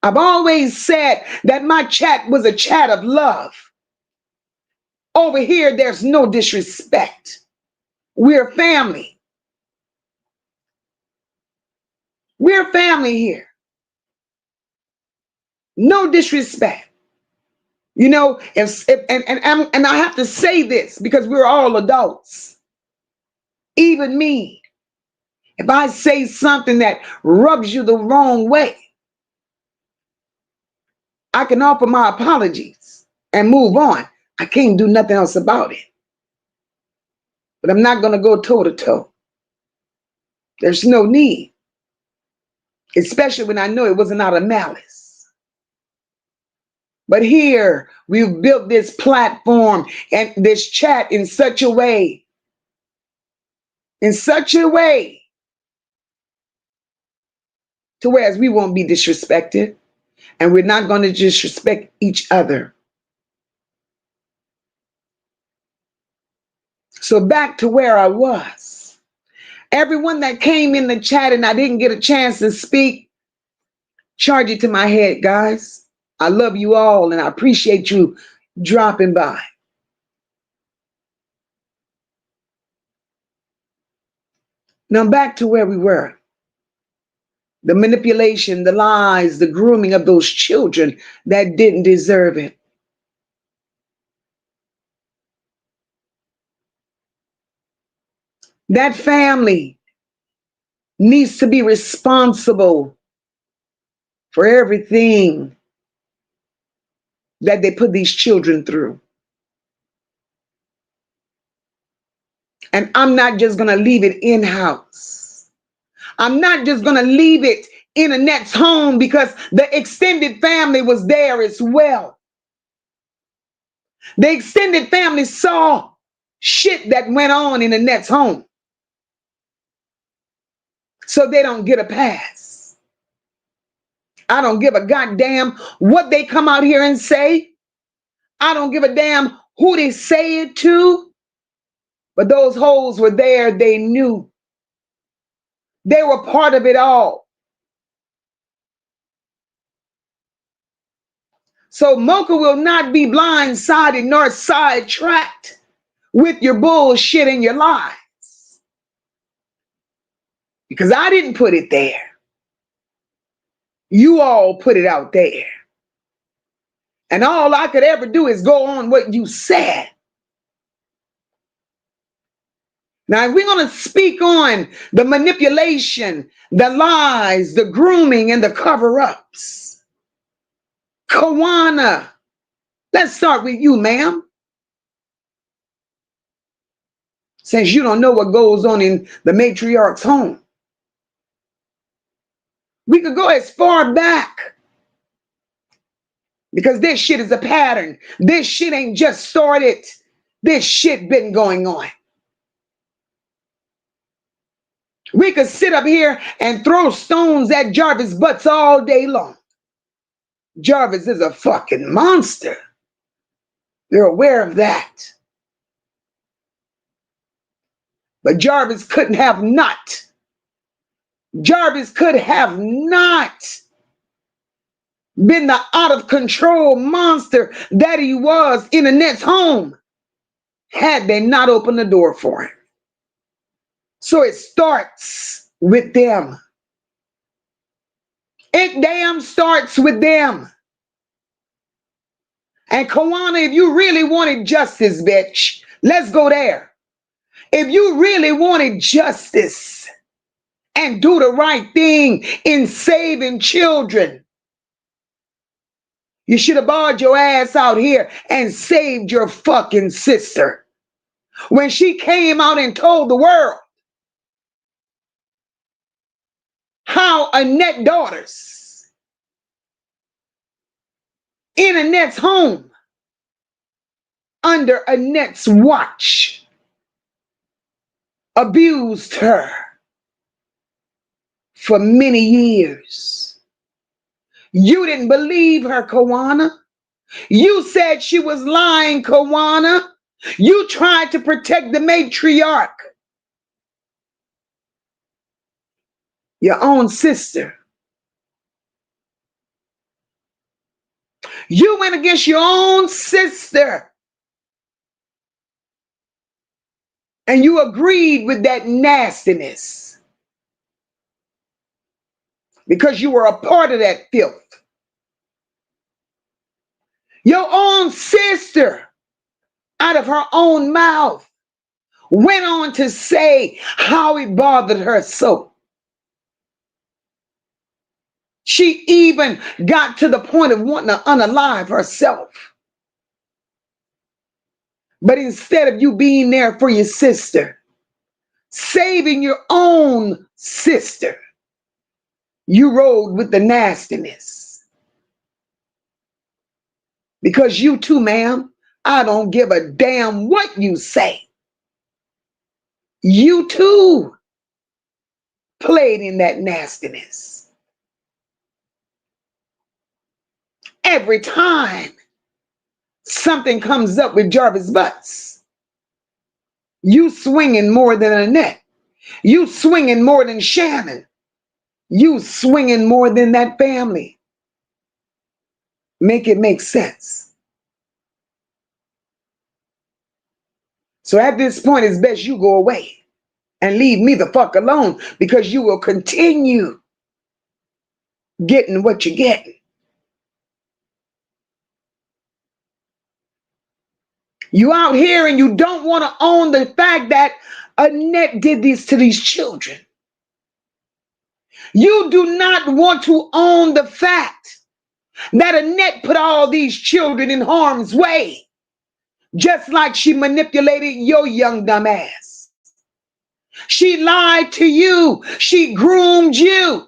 Speaker 2: I've always said that my chat was a chat of love. Over here, there's no disrespect. We're family. We're family here. No disrespect. You know, and I have to say this because we're all adults. Even me, if I say something that rubs you the wrong way, I can offer my apologies and move on. I can't do nothing else about it. But I'm not going to go toe to toe. There's no need, especially when I know it wasn't out of malice. But here we've built this platform and this chat in such a way, to whereas we won't be disrespected, and we're not going to disrespect each other. So back to where I was. Everyone that came in the chat and I didn't get a chance to speak, charge it to my head, guys. I love you all and I appreciate you dropping by. Now back to where we were. The manipulation, the lies, the grooming of those children that didn't deserve it. That family needs to be responsible for everything that they put these children through. And I'm not just going to leave it in-house. I'm not just going to leave it in Annette's home because the extended family was there as well. The extended family saw shit that went on in Annette's home. So they don't get a pass. I don't give a goddamn what they come out here and say. I don't give a damn who they say it to. But those hoes were there. They knew. They were part of it all. So MOCA will not be blindsided nor sidetracked with your bullshit and your lies. Because I didn't put it there. You all put it out there. And all I could ever do is go on what you said. Now, if we're going to speak on the manipulation, the lies, the grooming, and the cover-ups, Kawana, let's start with you, ma'am. Since you don't know what goes on in the matriarch's home. We could go as far back. Because this shit is a pattern. This shit ain't just started. This shit been going on. We could sit up here and throw stones at Jarvis' butts all day long. Jarvis is a fucking monster. You're aware of that. But Jarvis couldn't have not. Jarvis could have not been the out of control monster that he was in Annette's home had they not opened the door for him. So it starts with them. It damn starts with them. And Kawana, if you really wanted justice, bitch, let's go there. If you really wanted justice and do the right thing in saving children, you should have barred your ass out here and saved your fucking sister. When she came out and told the world how Annette daughters in Annette's home under Annette's watch abused her for many years. You didn't believe her, Kawana. You said she was lying, Kawana. You tried to protect the matriarch. Your own sister. You went against your own sister. And you agreed with that nastiness. Because you were a part of that filth. Your own sister, out of her own mouth, went on to say how it bothered her so. She even got to the point of wanting to unalive herself. But instead of you being there for your sister, saving your own sister, you rode with the nastiness. Because you too, ma'am, I don't give a damn what you say. You too played in that nastiness. Every time something comes up with Jarvis Butts, you swinging more than Annette. You swinging more than Shannon. You swinging more than that family. Make it make sense. So at this point, it's best you go away. and leave me the fuck alone, because you will continue getting what you're getting. You out here and you don't want to own the fact that Annette did this to these children. You do not want to own the fact that Annette put all these children in harm's way, just like she manipulated your young dumb ass. She lied to you. She groomed you.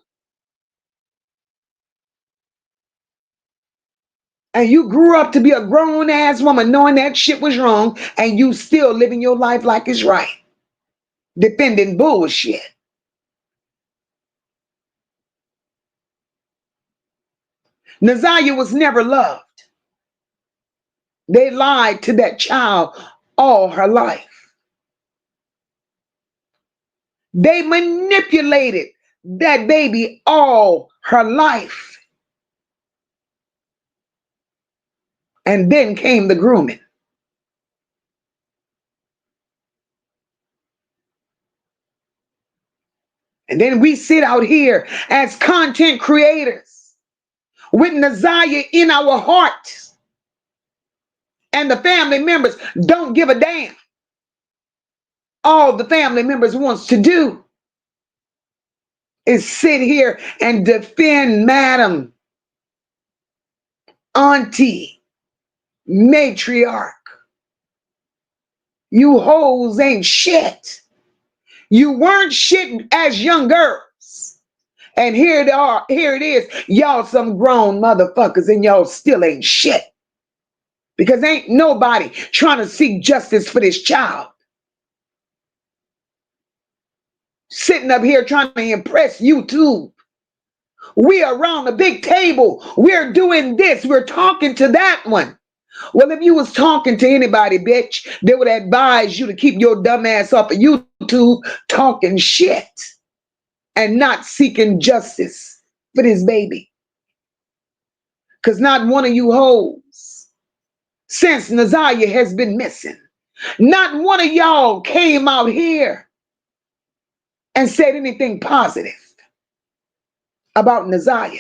Speaker 2: And you grew up to be a grown ass woman knowing that shit was wrong, and you still living your life like it's right, defending bullshit. Naziyah was never loved. They lied to that child all her life. They manipulated that baby all her life. And then came the grooming. And then we sit out here as content creators with Naziyah in our hearts. And the family members don't give a damn. All the family members wants to do is sit here and defend Madam, Auntie, Matriarch. You hoes ain't shit. You weren't shit as young girls. And here it is. Y'all some grown motherfuckers and y'all still ain't shit. Because ain't nobody trying to seek justice for this child. Sitting up here trying to impress YouTube. We are around the big table. We're doing this. We're talking to that one. Well, if you was talking to anybody, bitch, they would advise you to keep your dumb ass off of YouTube talking shit and not seeking justice for this baby. Because not one of you hoes, since Naziyah has been missing, not one of y'all came out here and said anything positive about Naziyah.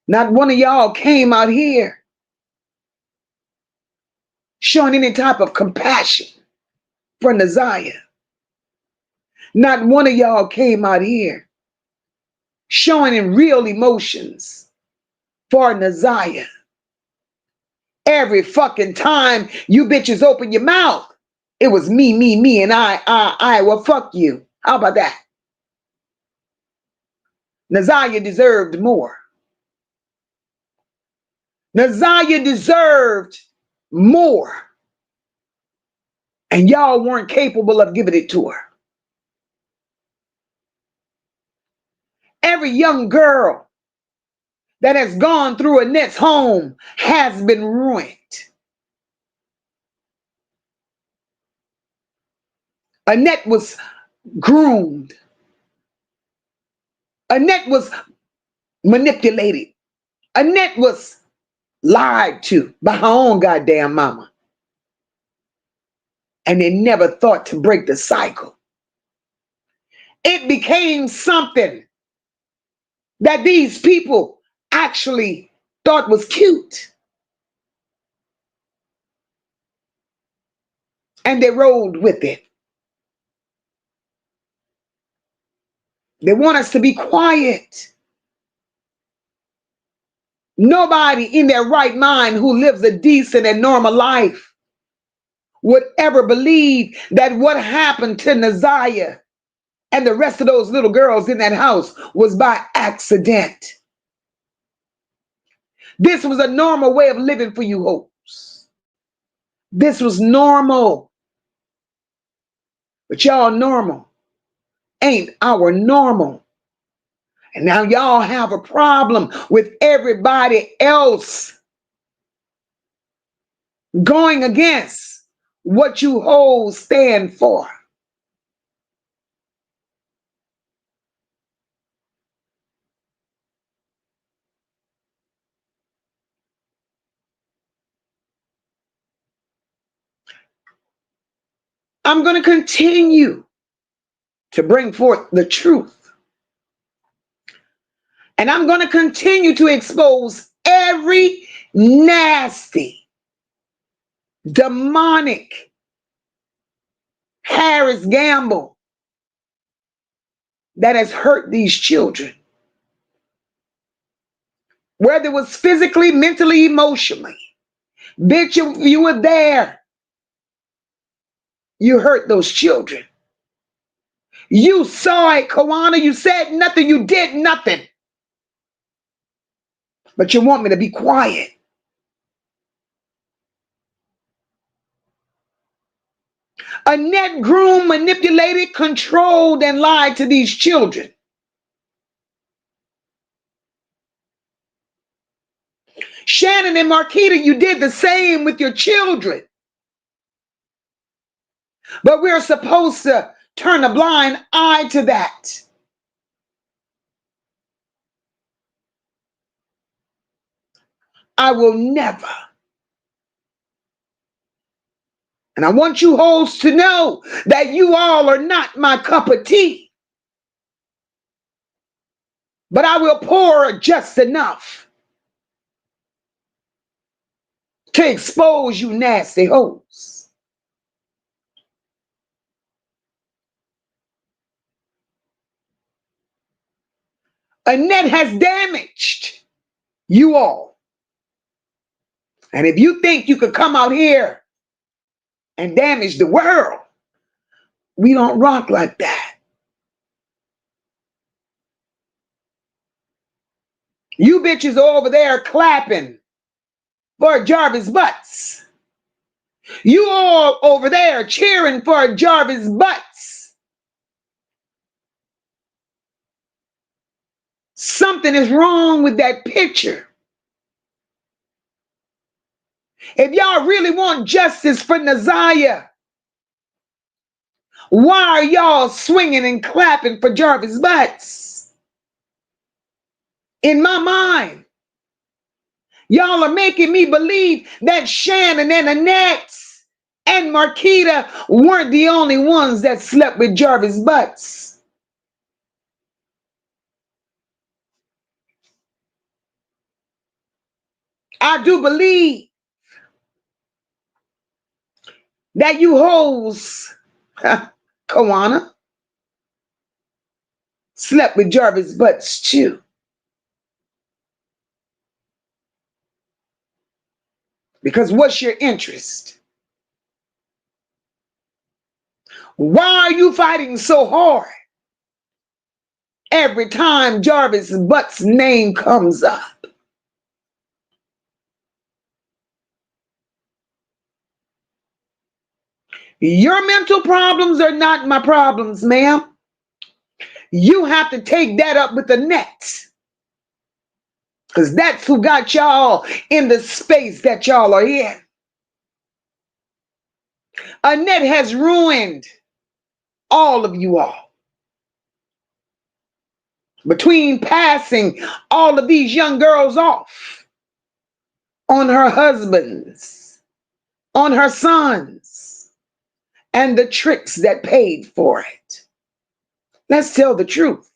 Speaker 2: Not one of y'all came out here showing any type of compassion for Naziyah. Not one of y'all came out here showing in real emotions for Naziyah. Every fucking time you bitches open your mouth, it was me, and I. Well, fuck you. How about that? Naziyah deserved more. Naziyah deserved more. And y'all weren't capable of giving it to her. Every young girl that has gone through Annette's home has been ruined. Annette was groomed. Annette was manipulated. Annette was lied to by her own goddamn mama. And they never thought to break the cycle. It became something that these people actually thought was cute. And they rolled with it. They want us to be quiet. Nobody in their right mind who lives a decent and normal life would ever believe that what happened to Naziyah and the rest of those little girls in that house was by accident. This was a normal way of living for you hoes. This was normal. But y'all normal ain't our normal. And now y'all have a problem with everybody else going against what you hoes stand for. I'm going to continue to bring forth the truth. And I'm going to continue to expose every nasty, demonic Harris Gamble that has hurt these children. Whether it was physically, mentally, emotionally. Bitch, you were there. You hurt those children. You saw it, Kawana. You said nothing. You did nothing. But you want me to be quiet. Annette groomed, manipulated, controlled, and lied to these children. Shannon and Marquita, you did the same with your children. But we're supposed to turn a blind eye to that. I will never. And I want you hoes to know that you all are not my cup of tea. But I will pour just enough to expose you nasty hoes. Annette has damaged you all. And if you think you could come out here and damage the world, we don't rock like that. You bitches are over there clapping for Jarvis Butts. You all over there cheering for Jarvis Butts. Something is wrong with that picture. If y'all really want justice for Naziyah, why are y'all swinging and clapping for Jarvis Butts? In my mind, y'all are making me believe that Shannon and Annette and Marquita weren't the only ones that slept with Jarvis Butts. I do believe that you hoes, Kawana, slept with Jarvis Butts too. Because what's your interest? Why are you fighting so hard every time Jarvis Butts' name comes up? Your mental problems are not my problems, ma'am. You have to take that up with Annette. Because that's who got y'all in the space that y'all are in. Annette has ruined all of you all. Between passing all of these young girls off on her husbands, on her sons, and the tricks that paid for it. Let's tell the truth.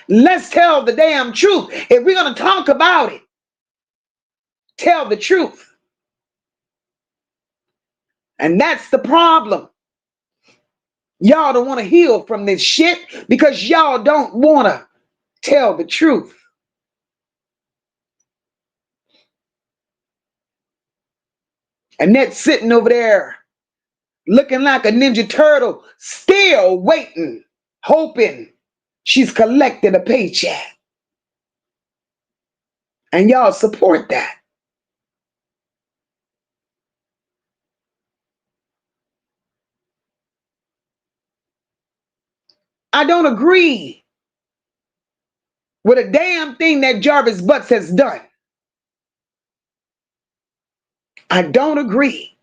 Speaker 2: Let's tell the damn truth. If we're going to talk about it, tell the truth. And that's the problem. Y'all don't want to heal from this shit because y'all don't want to tell the truth. Annette's sitting over there looking like a Ninja Turtle, still waiting, hoping she's collected a paycheck. And y'all support that. I don't agree with a damn thing that Jarvis Butts has done. I don't agree.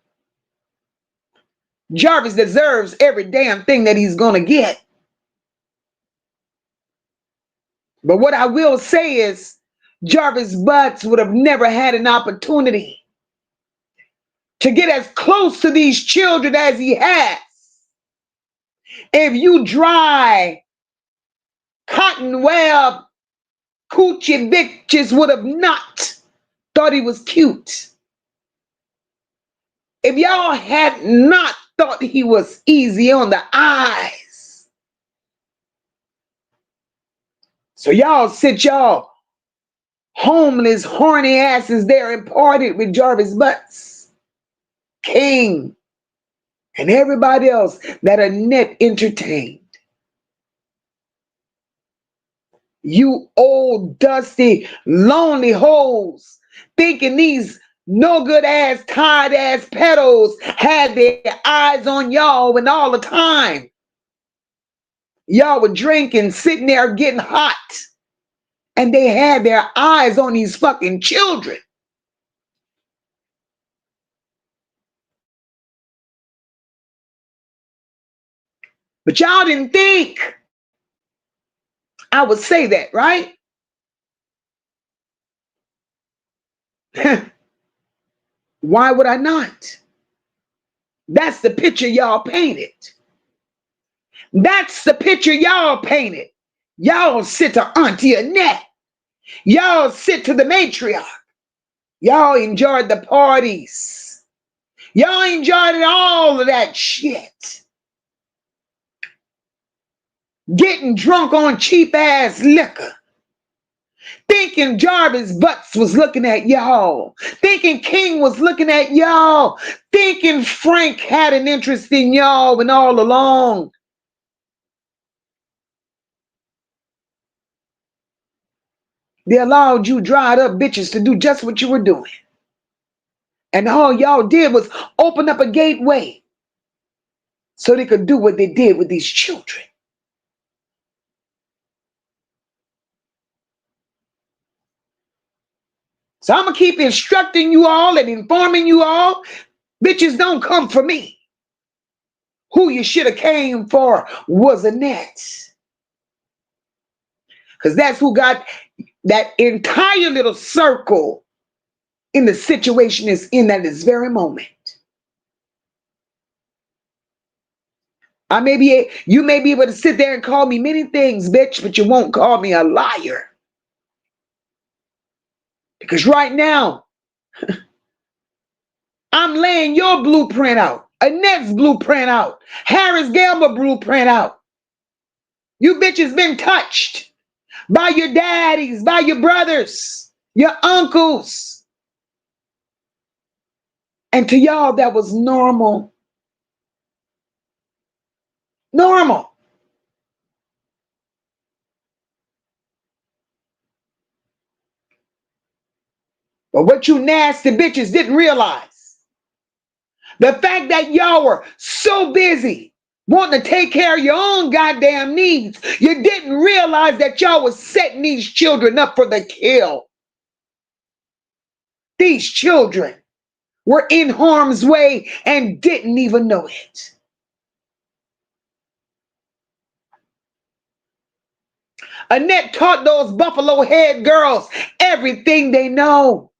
Speaker 2: Jarvis deserves every damn thing that he's going to get. But what I will say is Jarvis Butts would have never had an opportunity to get as close to these children as he has If you dry cotton web coochie bitches would have not thought he was cute. If y'all had not thought he was easy on the eyes. So y'all sit y'all homeless, horny asses there and partied with Jarvis Butts, King, and everybody else that Annette entertained. You old, dusty, lonely hoes thinking these no good ass, tired ass pedos had their eyes on y'all when all the time y'all were drinking, sitting there getting hot, and they had their eyes on these fucking children. But y'all didn't think I would say that, right? Why would I not? That's the picture y'all painted. That's the picture y'all painted. Y'all sit to Auntie Annette. Y'all sit to the matriarch. Y'all enjoyed the parties. Y'all enjoyed all of that shit. Getting drunk on cheap ass liquor. Thinking Jarvis Butts was looking at y'all. Thinking King was looking at y'all. Thinking Frank had an interest in y'all when all along. They allowed you dried up bitches to do just what you were doing. And all y'all did was open up a gateway so they could do what they did with these children. So I'm going to keep instructing you all and informing you all. Bitches don't come for me. Who you should have came for was Annette. Because that's who got that entire little circle in the situation is in at this very moment. You may be able to sit there and call me many things, bitch, but you won't call me a liar. Because right now, I'm laying your blueprint out, Annette's blueprint out, Harris Gamble blueprint out. You bitches been touched by your daddies, by your brothers, your uncles. And to y'all, that was normal. Normal. But what you nasty bitches didn't realize, the fact that y'all were so busy wanting to take care of your own goddamn needs, you didn't realize that y'all was setting these children up for the kill. These children were in harm's way and didn't even know it. Annette taught those buffalo head girls everything they know.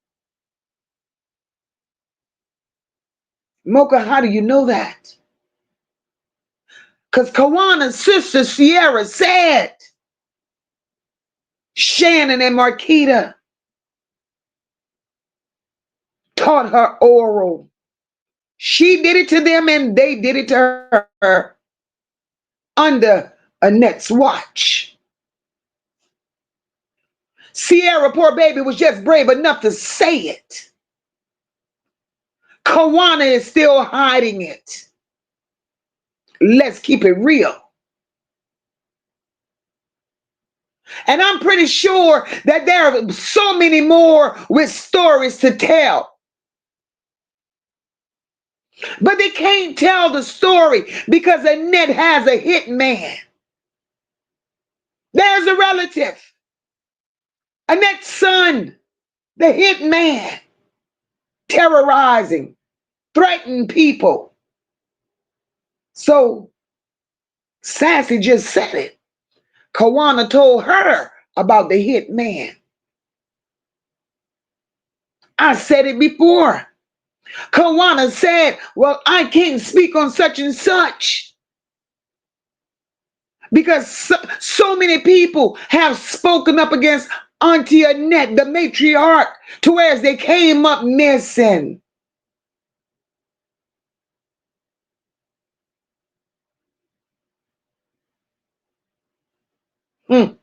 Speaker 2: Mocha, how do you know that? Because Kawana's sister Sierra said, Shannon and Marquita taught her oral. She did it to them and they did it to her under Annette's watch. Sierra, poor baby, was just brave enough to say it. Kawana is still hiding it. Let's keep it real. And I'm pretty sure that there are so many more with stories to tell. But they can't tell the story because Annette has a hit man. There's a relative. Annette's son, the hit man, terrorizing, threatening people. So Sassy just said it. Kawana told her about the hit man. I said it before. Kawana said, well, I can't speak on such and such. Because so many people have spoken up against Auntie Annette, the matriarch, to where they came up missing. Mm.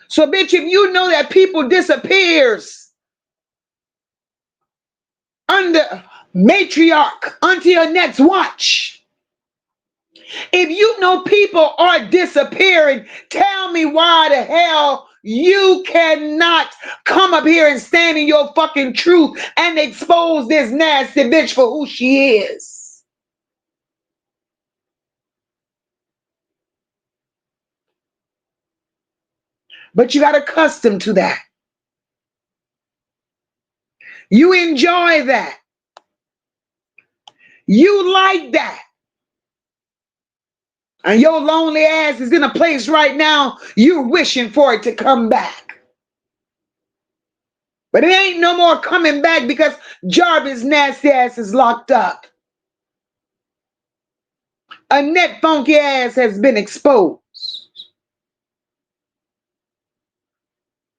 Speaker 2: So, bitch, if you know that people disappears under matriarch Auntie Annette's watch, if you know people are disappearing, tell me why the hell you cannot come up here and stand in your fucking truth and expose this nasty bitch for who she is. But you got accustomed to that. You enjoy that. You like that. And your lonely ass is in a place right now you're wishing for it to come back. But it ain't no more coming back because Jarvis' nasty ass is locked up. Annette funky ass has been exposed.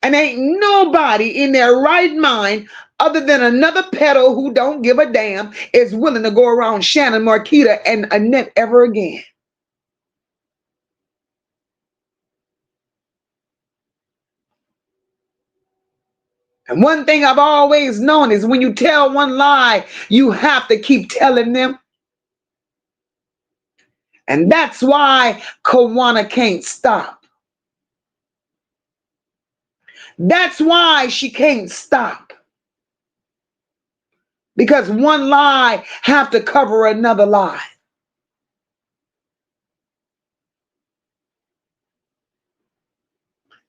Speaker 2: And ain't nobody in their right mind other than another pedo who don't give a damn is willing to go around Shannon, Marquita, and Annette ever again. And one thing I've always known is when you tell one lie, you have to keep telling them. And that's why Kawana can't stop. That's why she can't stop. Because one lie have to cover another lie.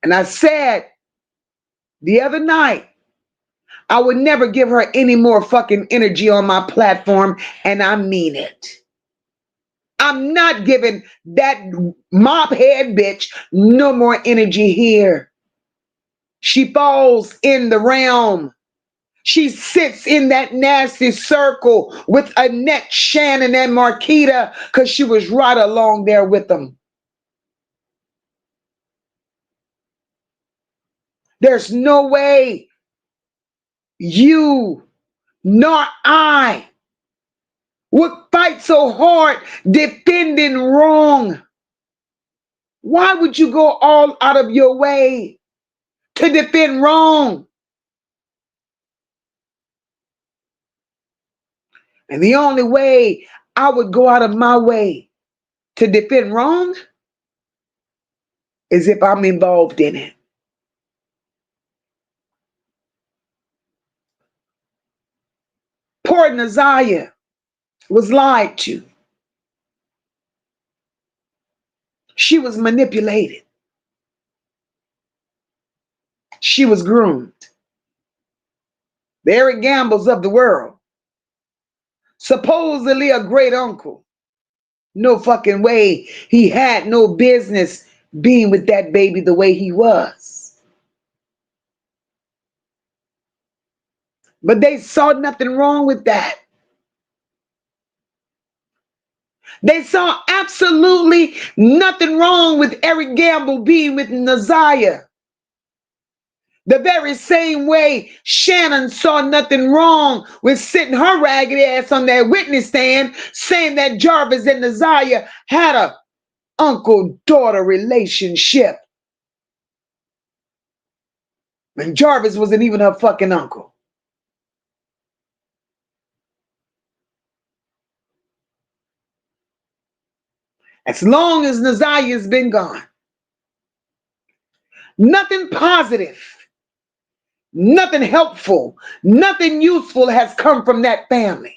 Speaker 2: And I said the other night, I would never give her any more fucking energy on my platform, and I mean it. I'm not giving that mop head bitch no more energy here. She falls in the realm. She sits in that nasty circle with Annette, Shannon, and Marquita because she was right along there with them. There's no way you nor I would fight so hard defending wrong. Why would you go all out of your way to defend wrong? And the only way I would go out of my way to defend wrong is if I'm involved in it. Poor Naziyah was lied to. She was manipulated. She was groomed. The Eric Gambles of the world. Supposedly a great uncle. No fucking way. He had no business being with that baby the way he was. But they saw nothing wrong with that. They saw absolutely nothing wrong with Eric Gamble being with Naziyah. The very same way Shannon saw nothing wrong with sitting her ragged ass on that witness stand saying that Jarvis and Naziyah had a uncle-daughter relationship. And Jarvis wasn't even her fucking uncle. As long as Naziyah's been gone, nothing positive, nothing helpful, nothing useful has come from that family.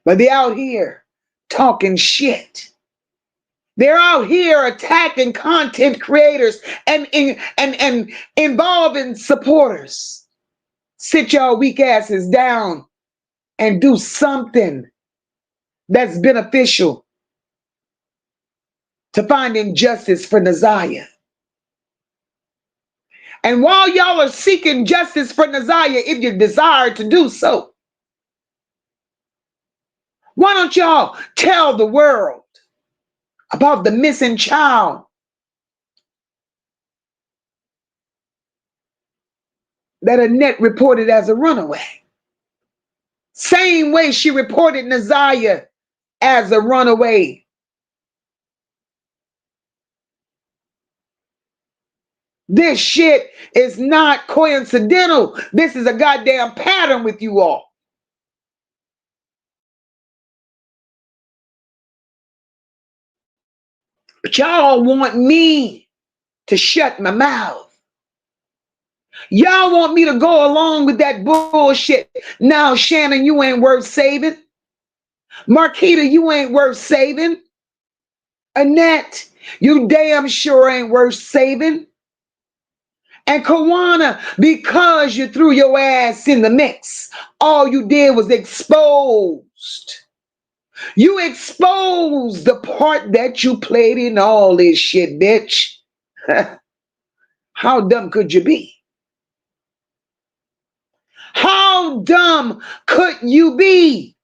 Speaker 2: But they're out here talking shit. They're out here attacking content creators and involving supporters. Sit y'all weak asses down and do something that's beneficial to find injustice for Naziyah. And while y'all are seeking justice for Naziyah, if you desire to do so, why don't y'all tell the world about the missing child that Annette reported as a runaway? Same way she reported Naziyah as a runaway. This shit is not coincidental. This is a goddamn pattern with you all. But y'all want me to shut my mouth. Y'all want me to go along with that bullshit. Now, Shannon, you ain't worth saving. Marquita, you ain't worth saving. Annette, you damn sure ain't worth saving. And Kawana, because you threw your ass in the mix, all you did was exposed. You exposed the part that you played in all this shit, bitch. How dumb could you be? How dumb could you be?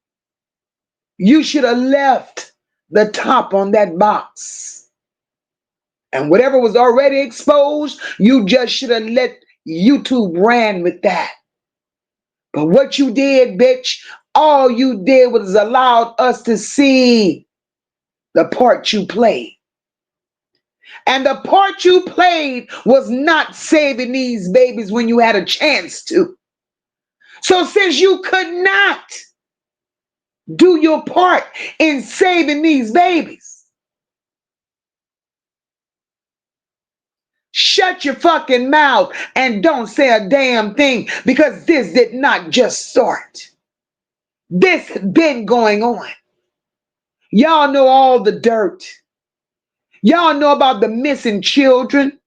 Speaker 2: You should have left the top on that box. And whatever was already exposed, you just should have let YouTube ran with that. But what you did, bitch, all you did was allowed us to see the part you played. And the part you played was not saving these babies when you had a chance to. So since you could not do your part in saving these babies, shut your fucking mouth and don't say a damn thing, because this did not just start. This has been going on. Y'all know all the dirt. Y'all know about the missing children.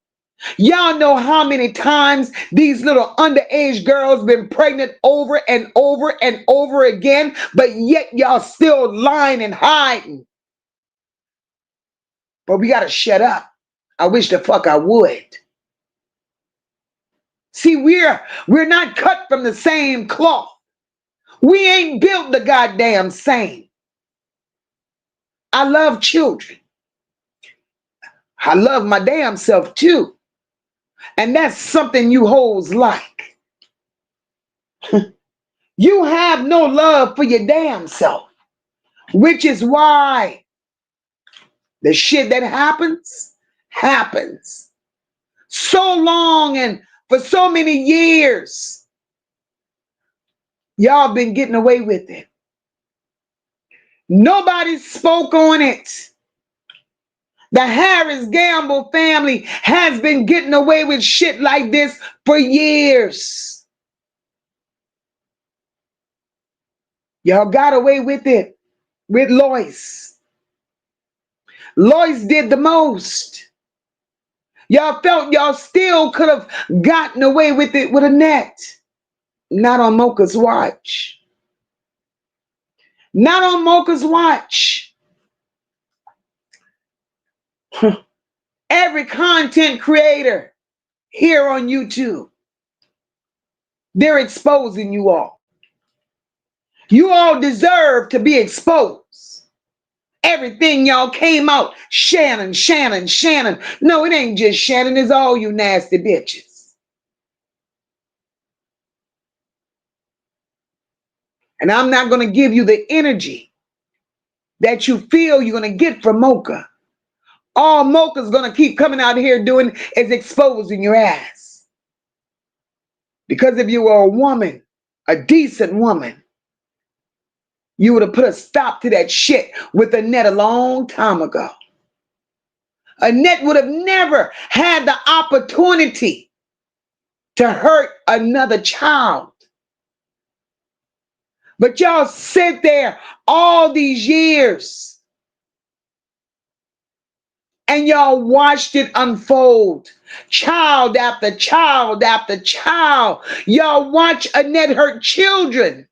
Speaker 2: Y'all know how many times these little underage girls been pregnant over and over and over again, but yet y'all still lying and hiding. But we gotta shut up. I wish the fuck I would. See, we're not cut from the same cloth. We ain't built the goddamn same. I love children. I love my damn self too. And that's something you hoes like. You have no love for your damn self, which is why the shit that happens. So long and for so many years, y'all been getting away with it. Nobody spoke on it. The Harris Gamble family has been getting away with shit like this for years. Y'all got away with it with Lois. Lois did the most. Y'all felt y'all still could have gotten away with it with Annette. Not on MOCA's watch. Not on MOCA's watch. Every content creator here on YouTube, they're exposing you all. You all deserve to be exposed. Everything y'all came out, Shannon. No, it ain't just Shannon, it's all you nasty bitches. And I'm not going to give you the energy that you feel you're going to get from MOCA. All MOCA's going to keep coming out here doing is exposing your ass. Because if you were a woman, a decent woman, you would have put a stop to that shit with Annette a long time ago. Annette would have never had the opportunity to hurt another child. But y'all sit there all these years and y'all watched it unfold. Child after child after child. Y'all watch Annette hurt children.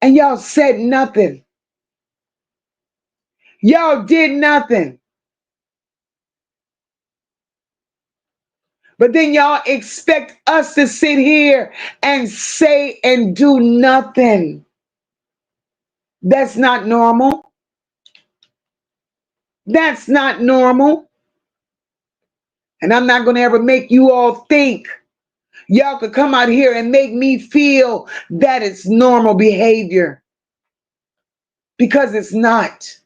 Speaker 2: And y'all said nothing. Y'all did nothing. But then y'all expect us to sit here and say and do nothing. That's not normal. That's not normal. And I'm not going to ever make you all think y'all could come out here and make me feel that it's normal behavior, because it's not.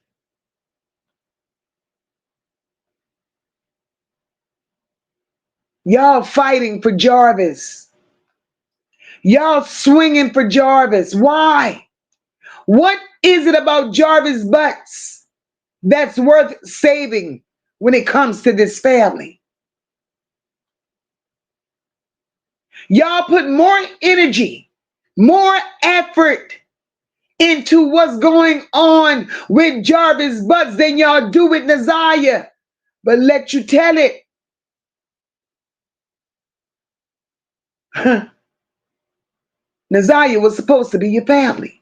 Speaker 2: Y'all fighting for Jarvis. Y'all swinging for Jarvis. Why? What is it about Jarvis Butts that's worth saving when it comes to this family? Y'all put more energy, more effort into what's going on with Jarvis Butts than y'all do with Naziyah. But let you tell it, Naziyah was supposed to be your family.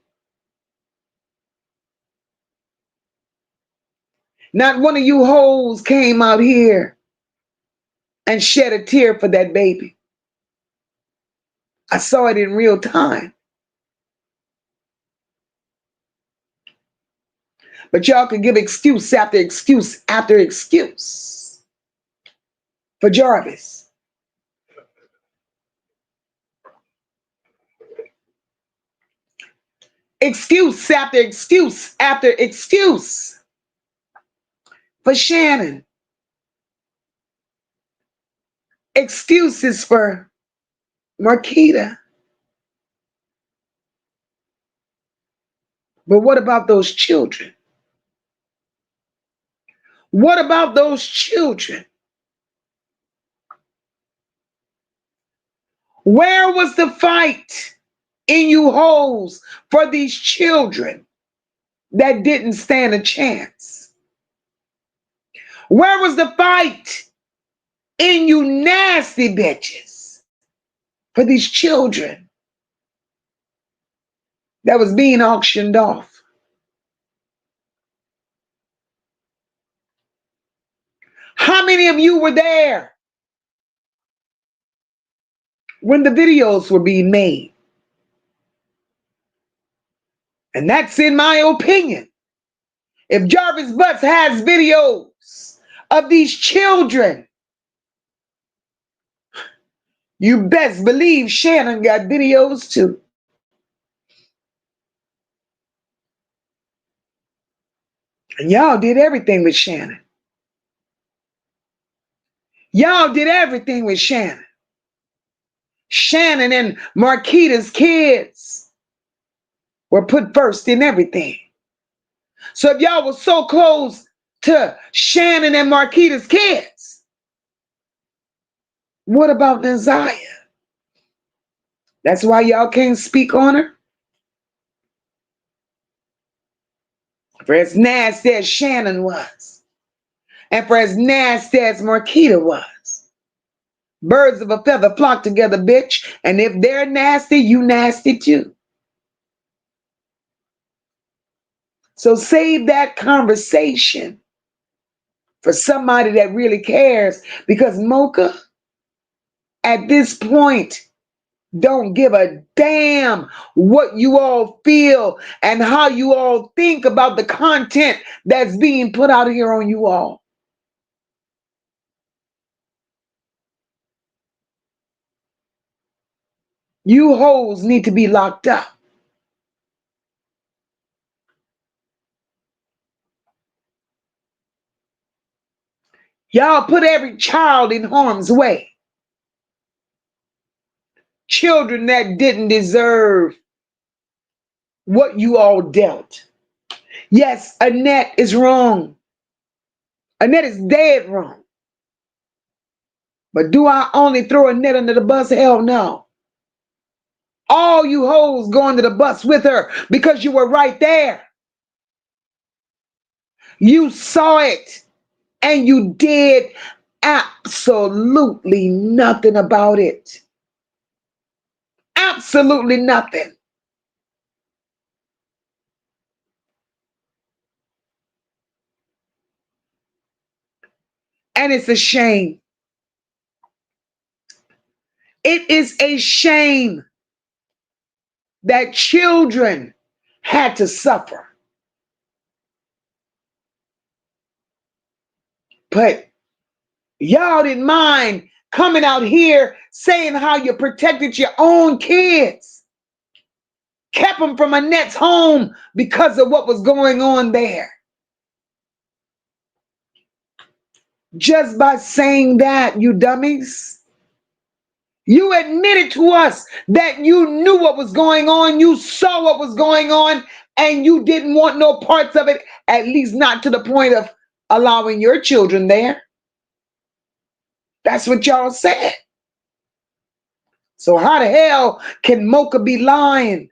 Speaker 2: Not one of you hoes came out here and shed a tear for that baby. I saw it in real time. But y'all can give excuse after excuse after excuse for Jarvis. Excuse after excuse after excuse for Shannon. Excuses for Marquita. But what about those children? What about those children? Where was the fight in you hoes for these children that didn't stand a chance? Where was the fight in you nasty bitches for these children that was being auctioned off? How many of you were there when the videos were being made? And that's in my opinion. If Jarvis Butts has videos of these children, you best believe Shannon got videos too. And y'all did everything with Shannon. Y'all did everything with Shannon. Shannon and Marquita's kids were put first in everything. So if y'all were so close to Shannon and Marquita's kids, what about Naziyah? That's why y'all can't speak on her? For as nasty as Shannon was, and for as nasty as Marquita was, birds of a feather flock together, bitch. And if they're nasty, you nasty too. So save that conversation for somebody that really cares, because MOCA, at this point, don't give a damn what you all feel and how you all think about the content that's being put out here on you all. You hoes need to be locked up. Y'all put every child in harm's way. Children that didn't deserve what you all dealt. Yes, Annette is wrong. Annette is dead wrong. But do I only throw Annette under the bus? Hell no. All you hoes go under the bus with her because you were right there. You saw it and you did absolutely nothing about it. Absolutely nothing. And it's a shame. It is a shame that children had to suffer. But y'all didn't mind coming out here saying how you protected your own kids, kept them from Annette's home because of what was going on there. Just by saying that, you dummies, you admitted to us that you knew what was going on, you saw what was going on, and you didn't want no parts of it, at least not to the point of allowing your children there. That's what y'all said. So how the hell can MOCA be lying?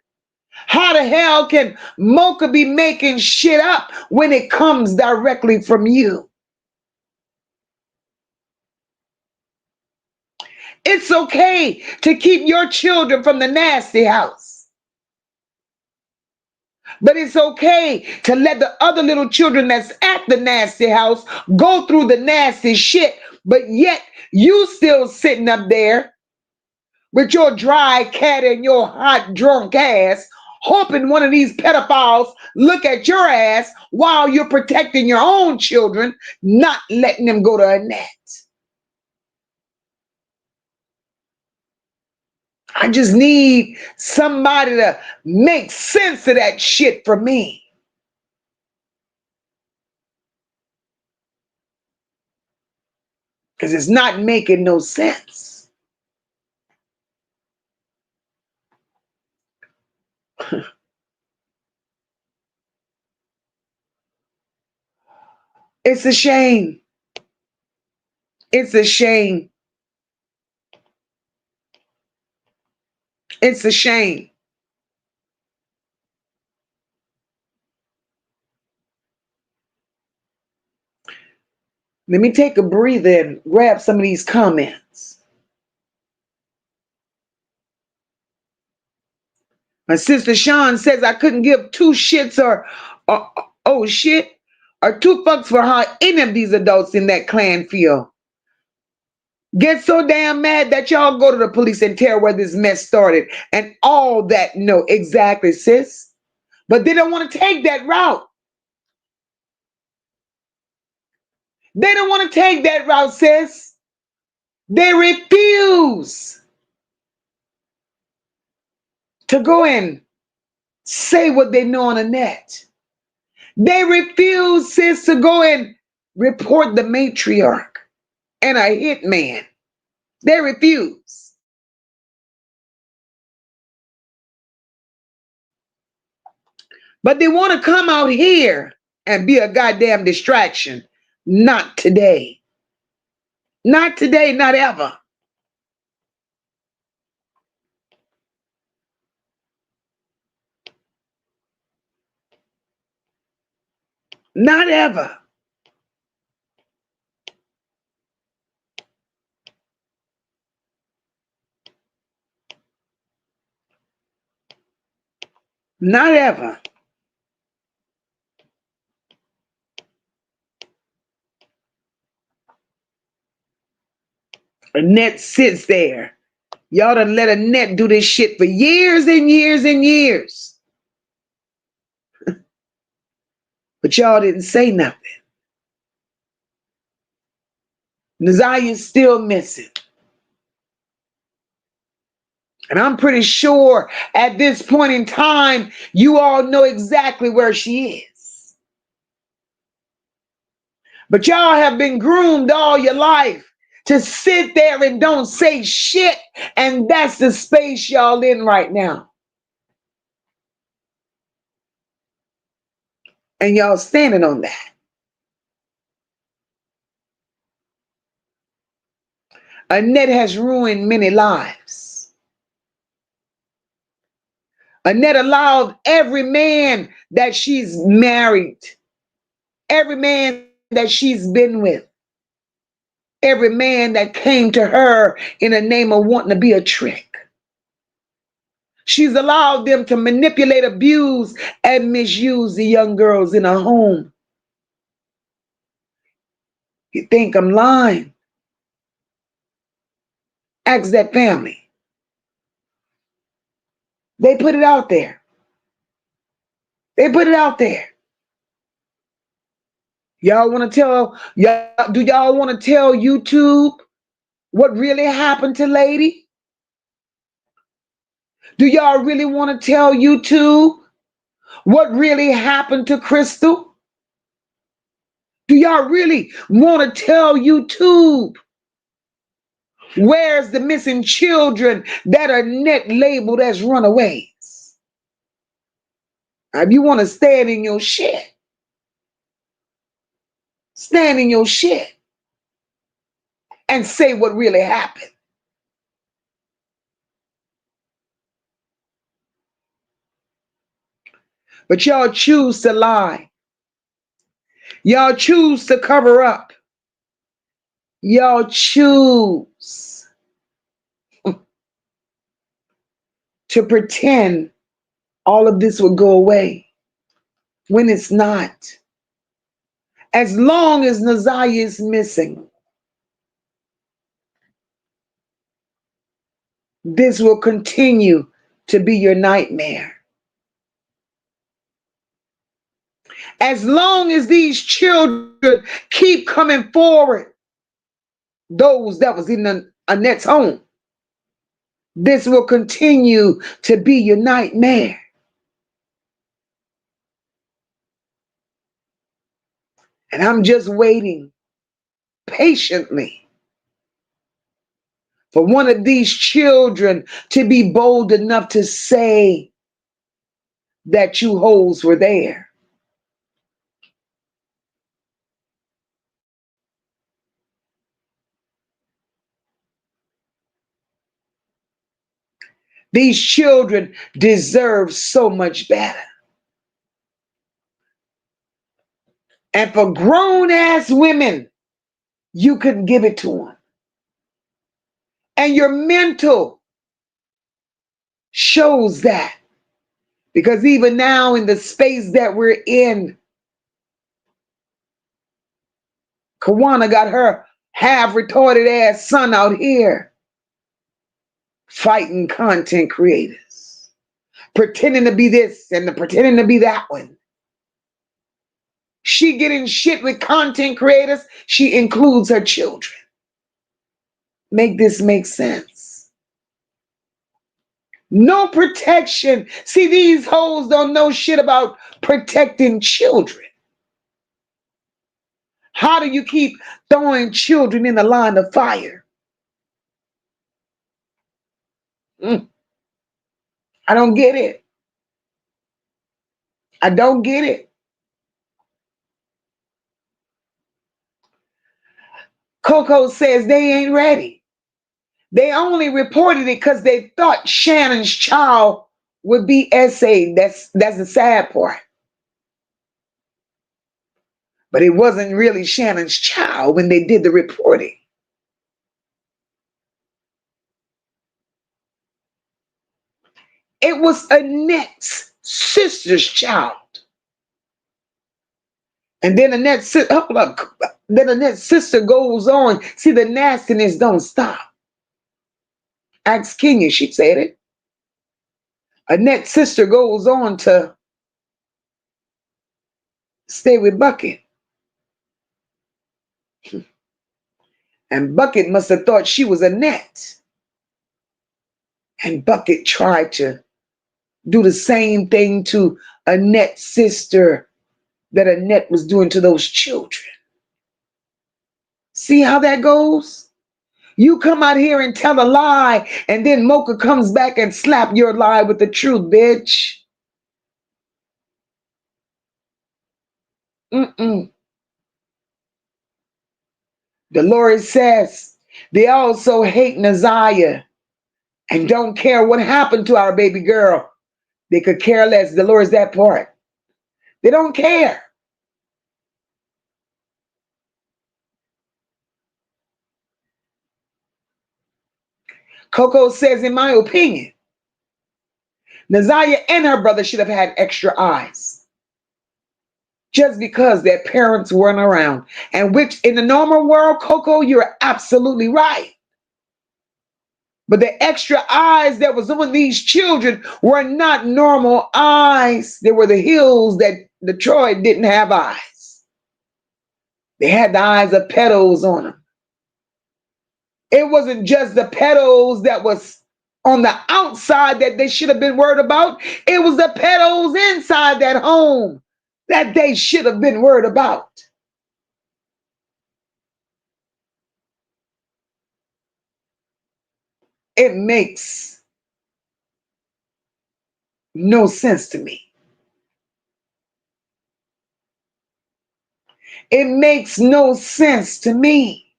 Speaker 2: How the hell can MOCA be making shit up when it comes directly from you? It's okay to keep your children from the nasty house. But it's okay to let the other little children that's at the nasty house go through the nasty shit, but yet you still sitting up there with your dry cat and your hot drunk ass, hoping one of these pedophiles look at your ass while you're protecting your own children, not letting them go to Annette. I just need somebody to make sense of that shit for me. Because it's not making no sense. It's a shame. It's a shame. It's a shame. Let me take a breather and grab some of these comments. My sister Sean says I couldn't give two shits or oh shit or two fucks for how any of these adults in that clan feel. Get so damn mad that y'all go to the police and tell where this mess started and all that. No, exactly, sis. But they don't want to take that route. They don't want to take that route, sis. They refuse to go and say what they know on the net. They refuse, sis, to go and report the matriarch and a hitman. They refuse. But they want to come out here and be a goddamn distraction. Not today. Not today, not ever. Not ever. Not ever. Annette sits there. Y'all done let Annette do this shit for years and years and years. But y'all didn't say nothing. Naziyah's still missing. And I'm pretty sure at this point in time, you all know exactly where she is. But y'all have been groomed all your life to sit there and don't say shit. And that's the space y'all in right now. And y'all standing on that. Annette has ruined many lives. Annette allowed every man that she's married, every man that she's been with, every man that came to her in the name of wanting to be a trick. She's allowed them to manipulate, abuse, and misuse the young girls in her home. You think I'm lying? Ask that family. They put it out there. They put it out there. Y'all want to tell, y'all, do y'all want to tell YouTube what really happened to Lady? Do y'all really want to tell YouTube what really happened to Crystal? Do y'all really want to tell YouTube where's the missing children that are net labeled as runaways? If you want to stand in your shit, stand in your shit and say what really happened. But y'all choose to lie. Y'all choose to cover up. Y'all choose to pretend all of this will go away when it's not. As long as Naziyah is missing, this will continue to be your nightmare. As long as these children keep coming forward, those that was in Annette's home, this will continue to be your nightmare. And I'm just waiting patiently for one of these children to be bold enough to say that you hoes were there. These children deserve so much better. And for grown ass women, you couldn't give it to them. And your mental shows that. Because even now in the space that we're in, Kawana got her half retarded ass son out here fighting content creators, pretending to be this and pretending to be that one. She getting shit with content creators. She includes her children. Make this make sense. No protection. See, these hoes don't know shit about protecting children. How do you keep throwing children in the line of fire? I don't get it. I don't get it. Coco says they ain't ready. They only reported it because they thought Shannon's child would be essayed. That's the sad part. But it wasn't really Shannon's child when they did the reporting. It was Annette's sister's child. And then Annette's sister goes on. See, the nastiness don't stop. Ask Kenya, she said it. Annette's sister goes on to stay with Bucket. And Bucket must have thought she was Annette. And Bucket tried to do the same thing to Annette's sister that Annette was doing to those children. See how that goes? You come out here and tell a lie, and then MOCA comes back and slap your lie with the truth, bitch. Dolores says they also hate Naziyah and don't care what happened to our baby girl. They could care less. Dolores, that part. They don't care. Coco says, in my opinion, Naziyah and her brother should have had extra eyes. Just because their parents weren't around. And which in the normal world, Coco, you're absolutely right. But the extra eyes that was on these children were not normal eyes. They were the hills that Detroit didn't have eyes. They had the eyes of petals on them. It wasn't just the petals that was on the outside that they should have been worried about. It was the petals inside that home that they should have been worried about. It makes no sense to me. It makes no sense to me.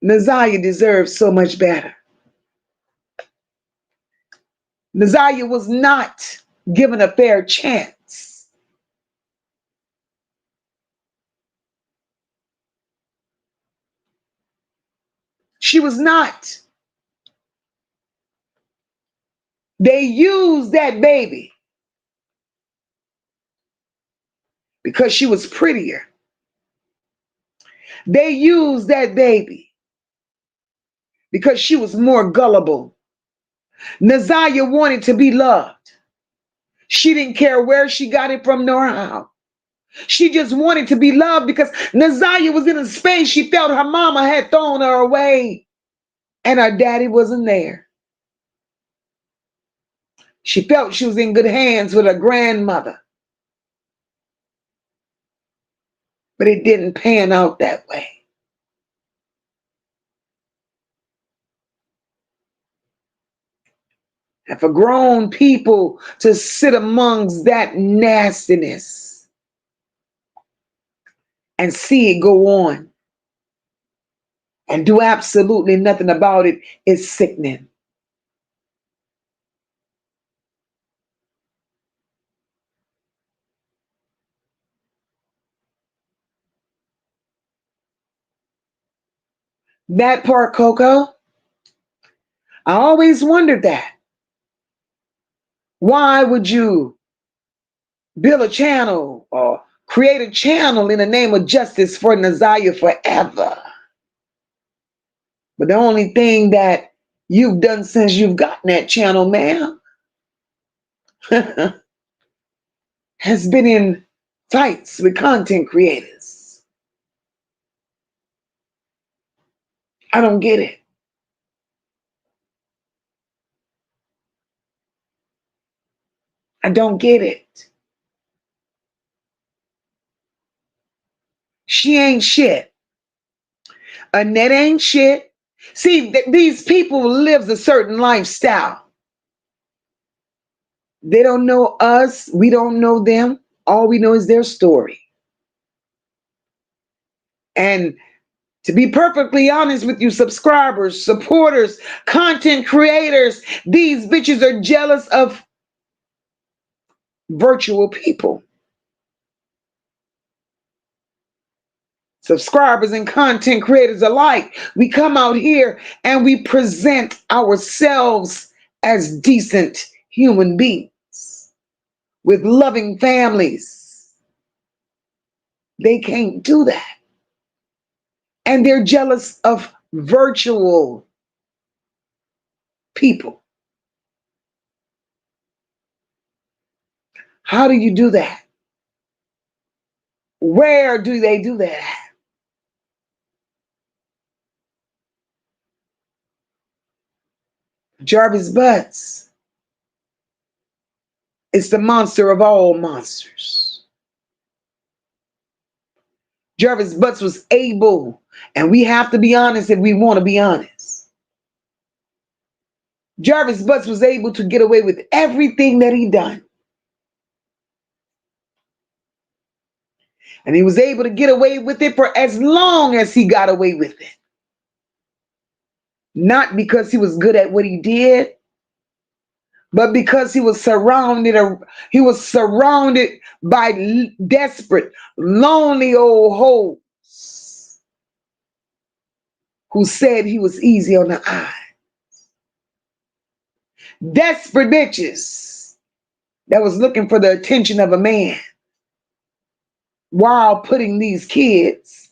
Speaker 2: Naziyah deserves so much better. Naziyah was not given a fair chance. She was not. They used that baby because she was prettier. They used that baby because she was more gullible. Naziyah wanted to be loved. She didn't care where she got it from nor how. She just wanted to be loved because Naziyah was in a space she felt her mama had thrown her away and her daddy wasn't there. She felt she was in good hands with her grandmother. But it didn't pan out that way. And for grown people to sit amongst that nastiness and see it go on and do absolutely nothing about it is sickening. That part, Coco, I always wondered that. Why would you build a channel or create a channel in the name of justice for Naziyah forever? But the only thing that you've done since you've gotten that channel, ma'am, has been in fights with content creators. I don't get it. I don't get it. She ain't shit. Annette ain't shit. See, these people live a certain lifestyle. They don't know us. We don't know them. All we know is their story. And to be perfectly honest with you, subscribers, supporters, content creators, these bitches are jealous of virtual people. Subscribers and content creators alike, we come out here and we present ourselves as decent human beings with loving families. They can't do that. And they're jealous of virtual people. How do you do that? Where do they do that at? Jarvis Butts is the monster of all monsters. Jarvis Butts was able, and we have to be honest if we want to be honest. Jarvis Butts was able to get away with everything that he done. And he was able to get away with it for as long as he got away with it. Not because he was good at what he did, but because he was surrounded by desperate, lonely old hoes who said he was easy on the eye. Desperate bitches that was looking for the attention of a man while putting these kids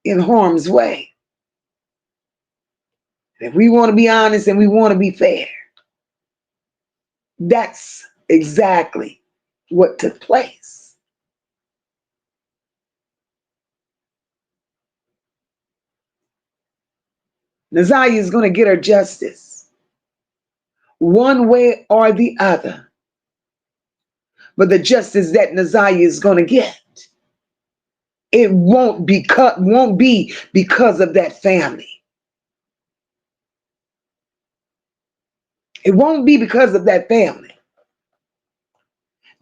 Speaker 2: in harm's way. If we want to be honest and we want to be fair, that's exactly what took place. Naziyah is going to get her justice one way or the other. But the justice that Naziyah is going to get, it won't be because of that family. It won't be because of that family.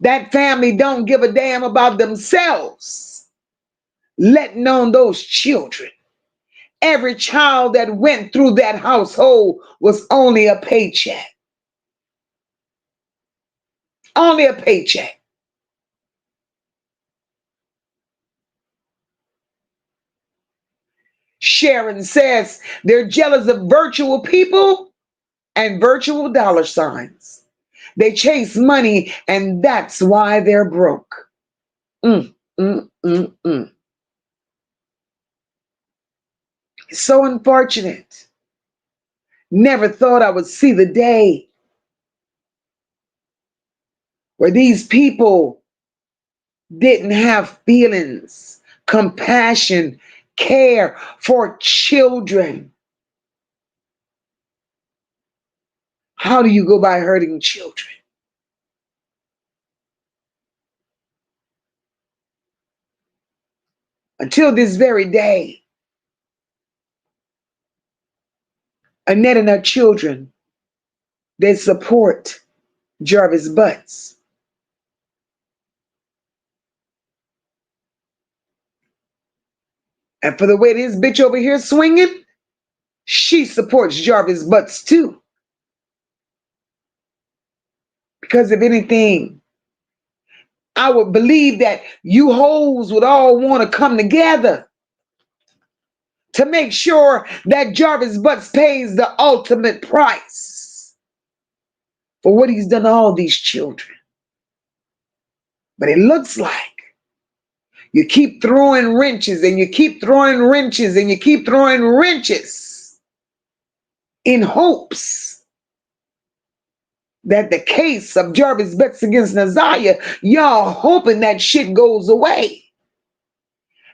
Speaker 2: That family don't give a damn about themselves, letting on those children. Every child that went through that household was only a paycheck. Only a paycheck. Sharon says they're jealous of virtual people and virtual dollar signs. They chase money, and that's why they're broke. It's so unfortunate. Never thought I would see the day where these people didn't have feelings, compassion, care for children. How do you go by hurting children? Until this very day, Annette and her children, they support Jarvis Butts. And for the way this bitch over here swinging, she supports Jarvis Butts too. Because if anything, I would believe that you hoes would all want to come together to make sure that Jarvis Butts pays the ultimate price for what he's done to all these children. But it looks like you keep throwing wrenches and you keep throwing wrenches and you keep throwing wrenches in hopes that the case of Jarvis Butts against Naziyah, y'all hoping that shit goes away.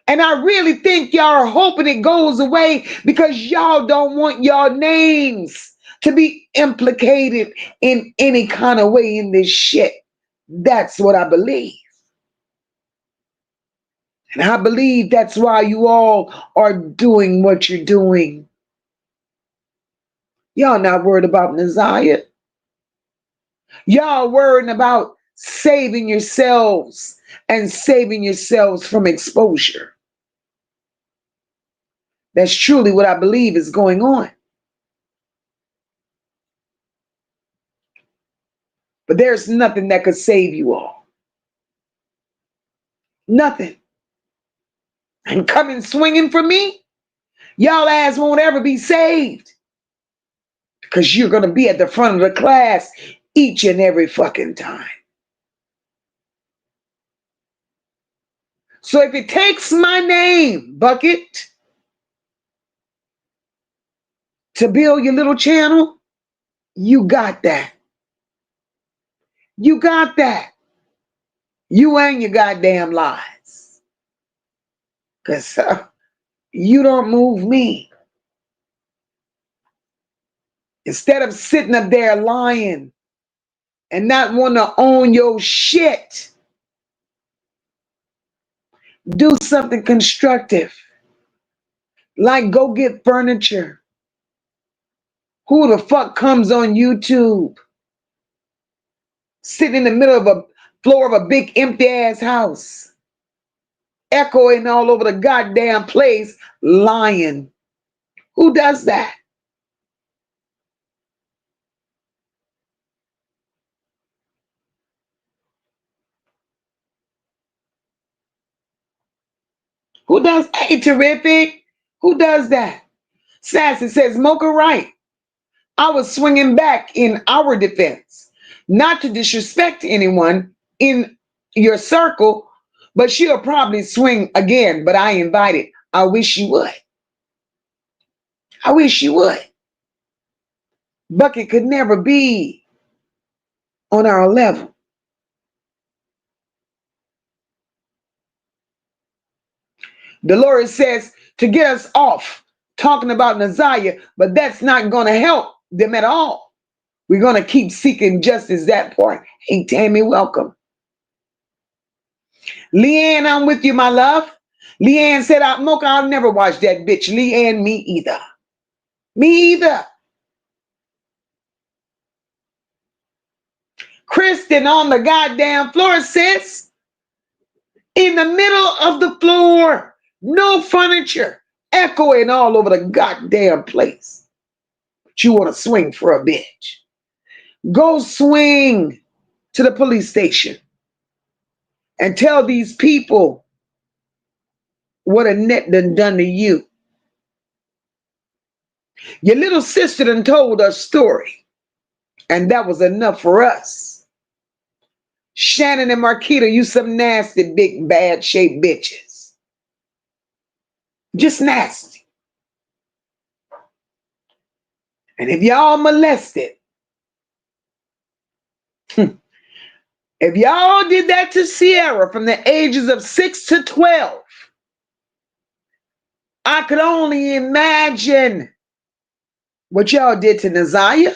Speaker 2: And I really think y'all are hoping it goes away because y'all don't want y'all names to be implicated in any kind of way in this shit. That's what I believe. And I believe that's why you all are doing what you're doing. Y'all not worried about Naziyah. Y'all worrying about saving yourselves and saving yourselves from exposure. That's truly what I believe is going on. But there's nothing that could save you all. Nothing. And coming swinging for me, y'all ass won't ever be saved. Because you're going to be at the front of the class each and every fucking time. So if it takes my name, Bucket, to build your little channel, you got that. You got that. You and your goddamn lies. Because you don't move me. Instead of sitting up there lying and not want to own your shit, do something constructive. Like go get furniture. Who the fuck comes on YouTube sitting in the middle of a floor of a big empty ass house, echoing all over the goddamn place, lying? Who does that? Who does? Hey, terrific. Who does that? Sassy says, Mocha right. I was swinging back in our defense, not to disrespect anyone in your circle, But she'll probably swing again, but I invited. I wish she would. I wish she would. Bucket could never be on our level. Dolores says to get us off talking about Naziyah, but that's not going to help them at all. We're going to keep seeking justice. That part. Hey, Tammy, welcome. Leanne, I'm with you, my love. Leanne said, Mocha, I'll never watch that bitch. Leanne, me either. Me either. Kristen on the goddamn floor, sis. In the middle of the floor. No furniture. Echoing all over the goddamn place. But you want to swing for a bitch. Go swing to the police station and tell these people what Annette done to you. Your little sister done told her story, and that was enough for us. Shannon and Marquita, you some nasty, big, bad shaped bitches. Just nasty. And if y'all molested, if y'all did that to Sierra from the ages of 6 to 12, I could only imagine what y'all did to Naziyah,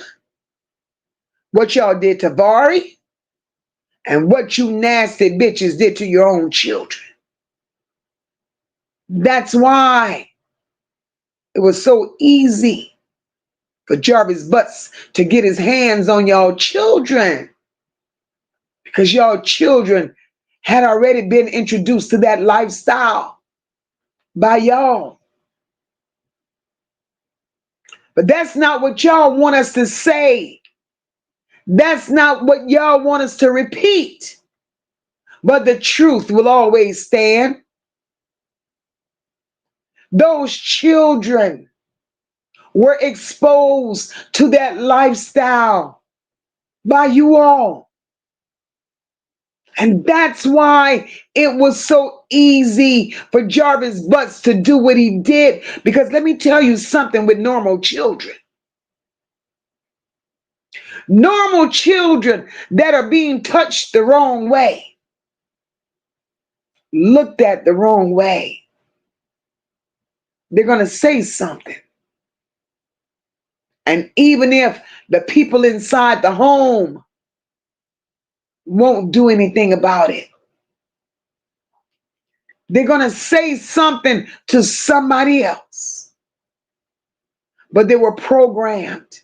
Speaker 2: what y'all did to Vari, and what you nasty bitches did to your own children. That's why it was so easy for Jarvis Butts to get his hands on y'all children, because y'all children had already been introduced to that lifestyle by y'all. But that's not what y'all want us to say. That's not what y'all want us to repeat. But the truth will always stand. Those children were exposed to that lifestyle by you all. And that's why it was so easy for Jarvis Butts to do what he did. Because let me tell you something with normal children. Normal children that are being touched the wrong way, looked at the wrong way, they're going to say something. And even if the people inside the home won't do anything about it, they're going to say something to somebody else. But they were programmed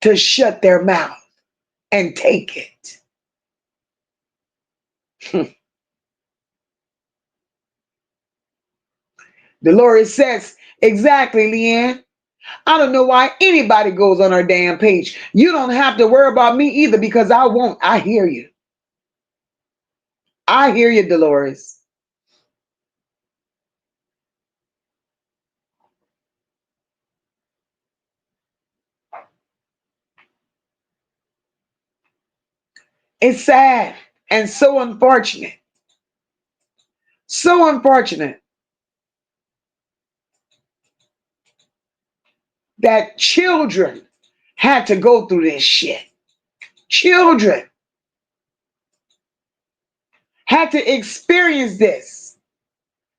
Speaker 2: to shut their mouth and take it. Dolores says, exactly, Leanne. I don't know why anybody goes on our damn page. You don't have to worry about me either, because I won't. I hear you. I hear you, Dolores. It's sad and so unfortunate. So unfortunate that children had to go through this shit. Children had to experience this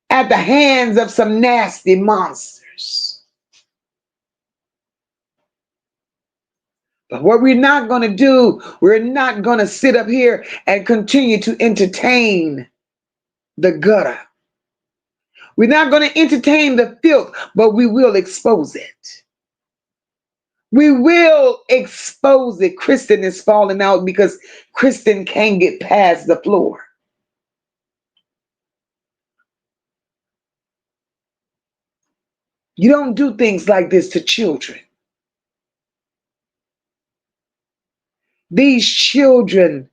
Speaker 2: at the hands of some nasty monsters. But what we're not going to do, we're not going to sit up here and continue to entertain the gutter. We're not going to entertain the filth, but we will expose it. We will expose it. Kristen is falling out because Kristen can't get past the floor. You don't do things like this to children. These children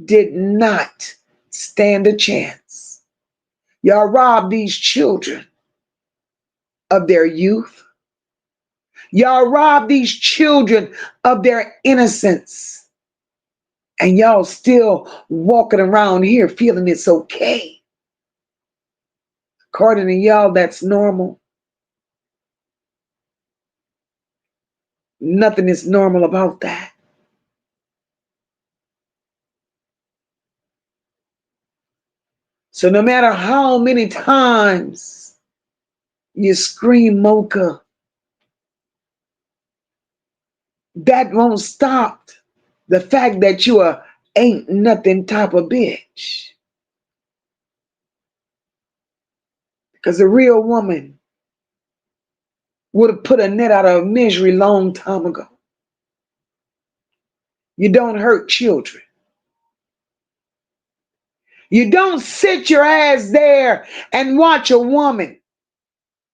Speaker 2: did not stand a chance. Y'all robbed these children of their youth. Y'all robbed these children of their innocence And y'all still walking around here feeling it's okay. According to y'all, that's normal. Nothing is normal about that. So no matter how many times you scream mocha, that won't stop the fact that you ain't nothing type of bitch. Because a real woman would have put a net out of misery long time ago. You don't hurt children. You don't sit your ass there and watch a woman,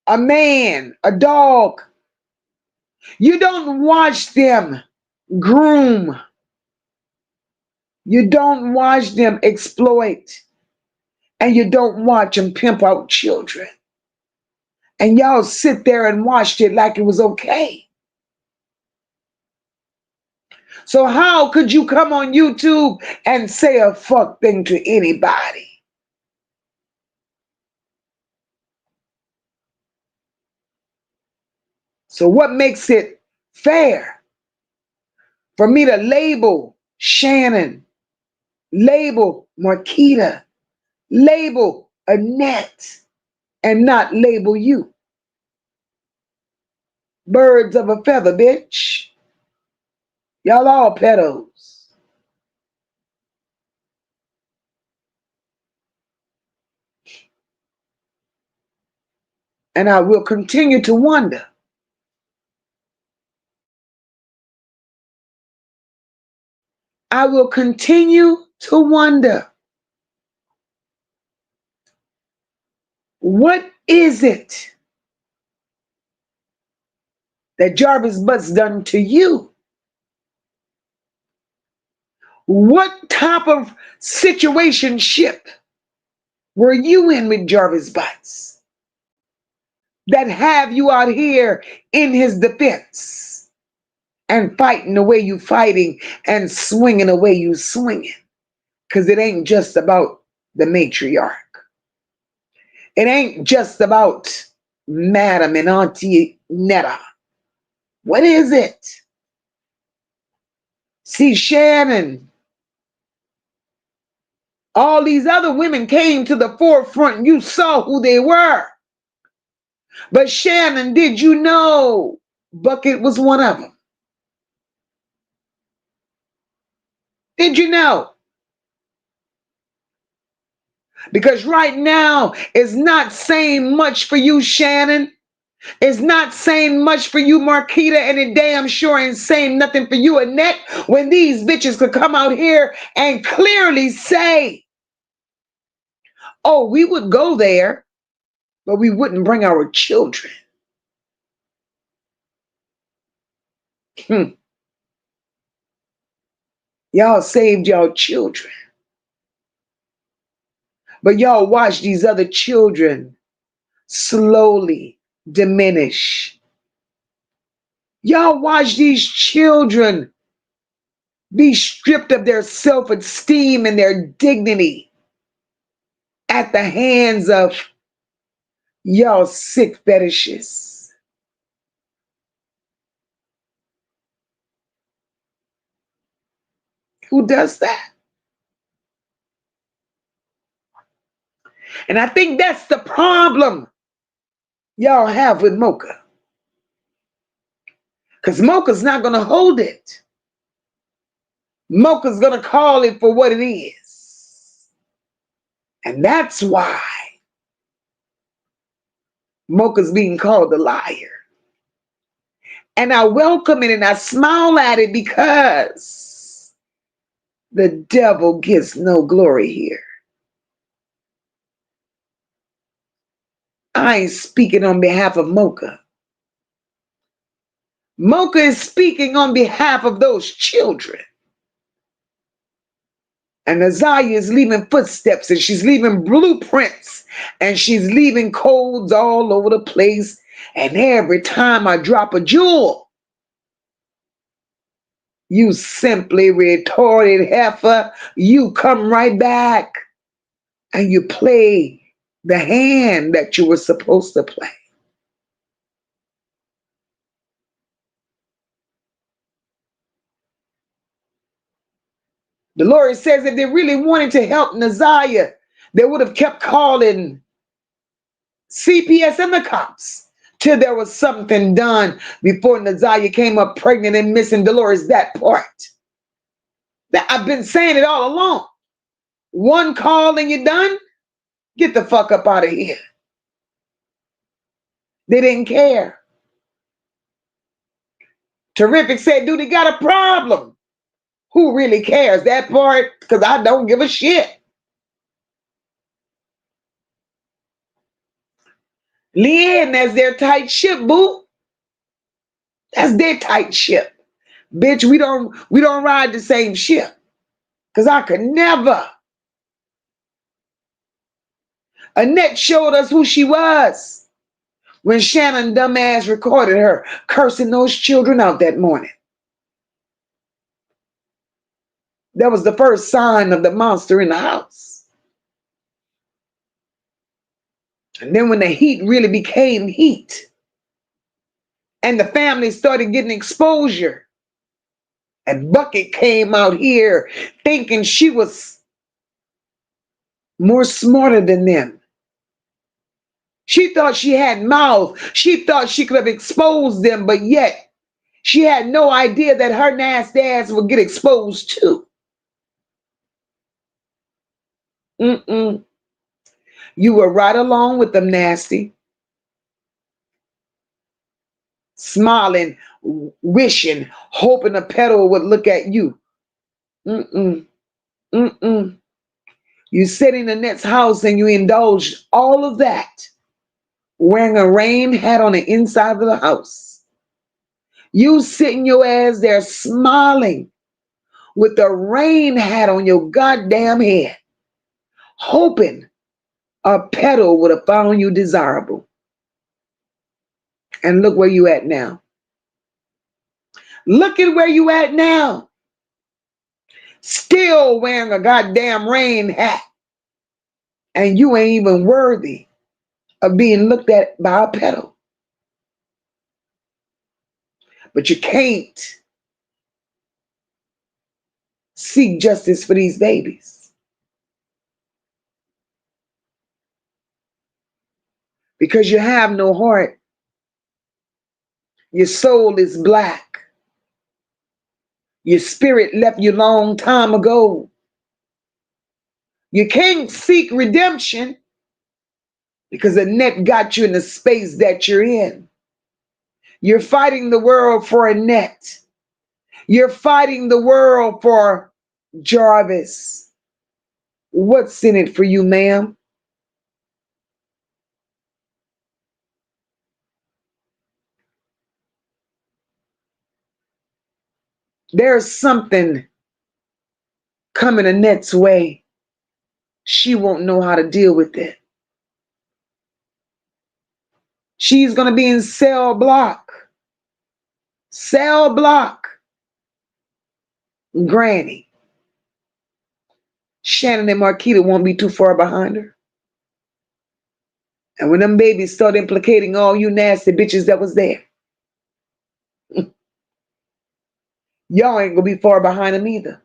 Speaker 2: a man, a dog. You don't watch them groom. You don't watch them exploit. And you don't watch them pimp out children. And y'all sit there and watched it like it was okay. So how could you come on YouTube and say a fuck thing to anybody? So what makes it fair for me to label Shannon, label Marquita, label Annette, and not label you? Birds of a feather, bitch. Y'all all pedos. And I will continue to wonder. I will continue to wonder. What is it that Jarvis Butt's done to you? What type of situationship were you in with Jarvis Butts that have you out here in his defense and fighting the way you fighting and swinging the way you swinging? Because it ain't just about the matriarch. It ain't just about Madam and Auntie Netta. What is it? See, Shannon, all these other women came to the forefront and you saw who they were. But Shannon, did you know Bucket was one of them? Did you know? Because right now, it's not saying much for you, Shannon. It's not saying much for you, Marquita, and it damn sure ain't saying nothing for you, Annette, when these bitches could come out here and clearly say, oh, we would go there, but we wouldn't bring our children. Y'all saved y'all children. But y'all watch these other children slowly diminish. Y'all watch these children be stripped of their self-esteem and their dignity at the hands of y'all sick fetishes. Who does that? And I think that's the problem y'all have with MOCA. Because MOCA's not going to hold it. MOCA's going to call it for what it is. And that's why MOCA's being called a liar. And I welcome it and I smile at it because the devil gets no glory here. I ain't speaking on behalf of MOCA. MOCA is speaking on behalf of those children. And Naziyah is leaving footsteps and she's leaving blueprints and she's leaving codes all over the place. And every time I drop a jewel, You simply retorted heifer. You come right back and you play the hand that you were supposed to play. The Lord says if they really wanted to help Naziyah, they would have kept calling CPS and the cops till there was something done before Naziyah came up pregnant and missing. Dolores, that part. That I've been saying it all along. One call and you're done. Get the fuck up out of here. They didn't care. Terrific said, dude, he got a problem. Who really cares? That part, because I don't give a shit. Leanne, that's their tight ship, boo. That's their tight ship. Bitch, we don't ride the same ship. Because I could never. Annette showed us who she was when Shannon dumbass recorded her cursing those children out that morning. That was the first sign of the monster in the house. And then when the heat really became heat and the family started getting exposure, and Bucket came out here thinking she was more smarter than them. She thought she had mouth. She thought she could have exposed them, but yet she had no idea that her nasty ass would get exposed too. You were right along with them, nasty. Smiling, wishing, hoping a pedo would look at you. You sit in Annette's house and you indulged all of that, wearing a rain hat on the inside of the house. You sitting your ass there smiling with a rain hat on your goddamn head, hoping a pedo would have found you desirable. And look where you at now. Look at where you at now. Still wearing a goddamn rain hat. And you ain't even worthy of being looked at by a pedo. But you can't seek justice for these babies. Because you have no heart. Your soul is black. Your spirit left you long time ago. You can't seek redemption because Annette got you in the space that you're in. You're fighting the world for Annette. You're fighting the world for Jarvis. What's in it for you, ma'am? There's something coming Annette's way. She won't know how to deal with it. She's going to be in cell block. Cell block. Granny. Shannon and Marquita won't be too far behind her. And when them babies start implicating all you nasty bitches that was there, y'all ain't going to be far behind them either.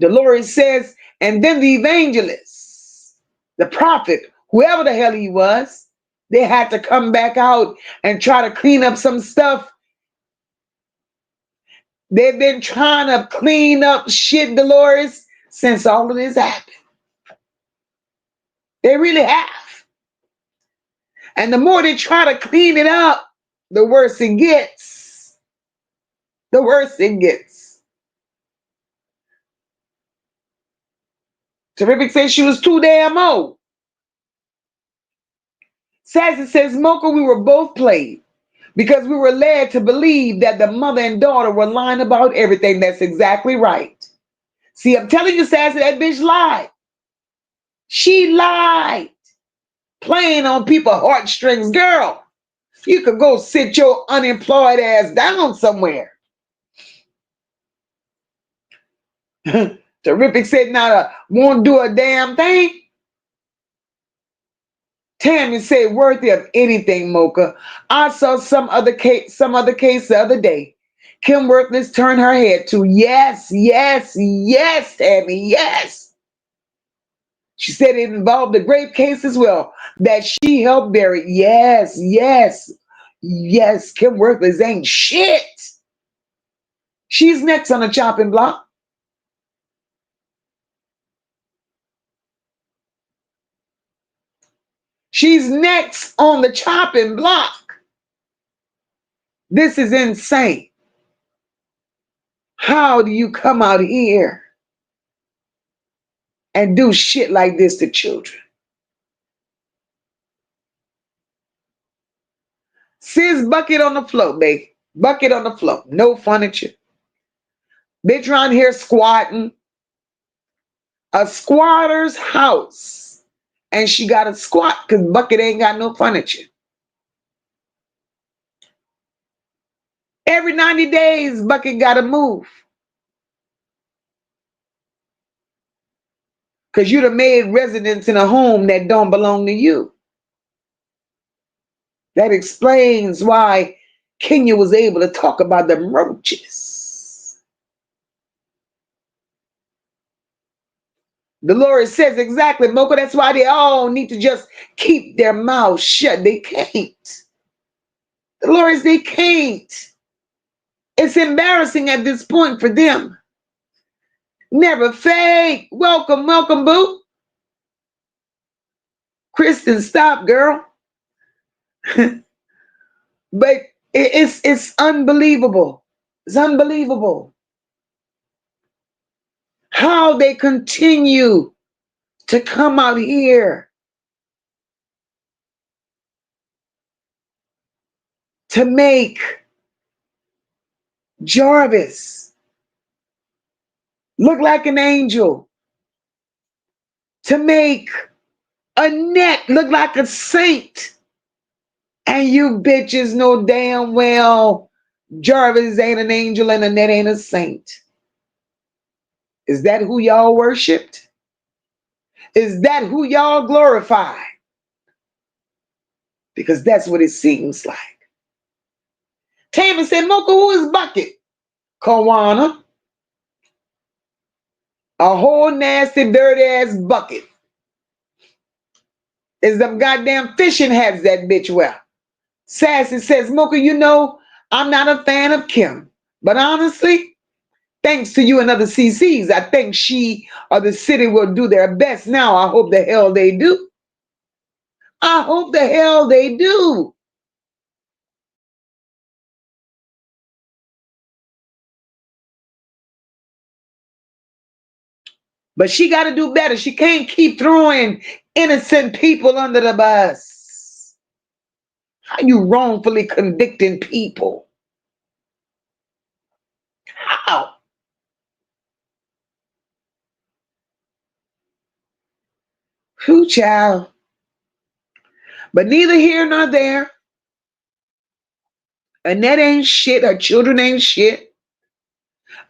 Speaker 2: Dolores says, and then the evangelist, the prophet, whoever the hell he was, they had to come back out and try to clean up some stuff. They've been trying to clean up shit, Dolores, since all of this happened. They really have. And the more they try to clean it up, the worse it gets. The worse it gets. Terrific says she was too damn old. Sassy says, Mocha, we were both played because we were led to believe that the mother and daughter were lying about everything. That's exactly right. See, I'm telling you, Sassy, that bitch lied. She lied. Playing on people's heartstrings. Girl, You could go sit your unemployed ass down somewhere. Terrific said not won't do a damn thing. Tammy said worthy of anything, Mocha. I saw some other case the other day. Kim Worthless turned her head to yes, yes, yes, Tammy, yes. She said it involved a great case as well that she helped bury. Yes, yes, yes. Kim Worthless ain't shit. She's next on the chopping block. She's next on the chopping block. This is insane. How do you come out here and do shit like this to children? Sis, bucket on the floor, baby. Bucket on the floor. No furniture. Bitch around here squatting. A squatter's house. And she got to squat because Bucket ain't got no furniture. Every 90 days, Bucket got to move. Because you done made residence in a home that don't belong to you. That explains why Kenya was able to talk about the roaches. Dolores says exactly, Mocha, that's why they all need to just keep their mouths shut. They can't. Dolores, they can't. It's embarrassing at this point for them. Never fake. Welcome, welcome, boo. Kristen, stop, girl. But it's unbelievable. It's unbelievable how they continue to come out here to make Jarvis look like an angel, to make Annette look like a saint. And you bitches know damn well Jarvis ain't an angel and Annette ain't a saint. Is that who y'all worshiped? Is that who y'all glorified? Because that's what it seems like. Tammy said, Mocha, who is Bucket? Kawana. A whole nasty, dirty ass bucket. Is them goddamn fishing hats that bitch wear. Sassy says, Mocha, you know, I'm not a fan of Kim. But honestly, thanks to you and other CCs, I think she or the city will do their best now. I hope the hell they do. I hope the hell they do. But she got to do better. She can't keep throwing innocent people under the bus. How you wrongfully convicting people? How? Who, child? But neither here nor there. Annette ain't shit. Her children ain't shit.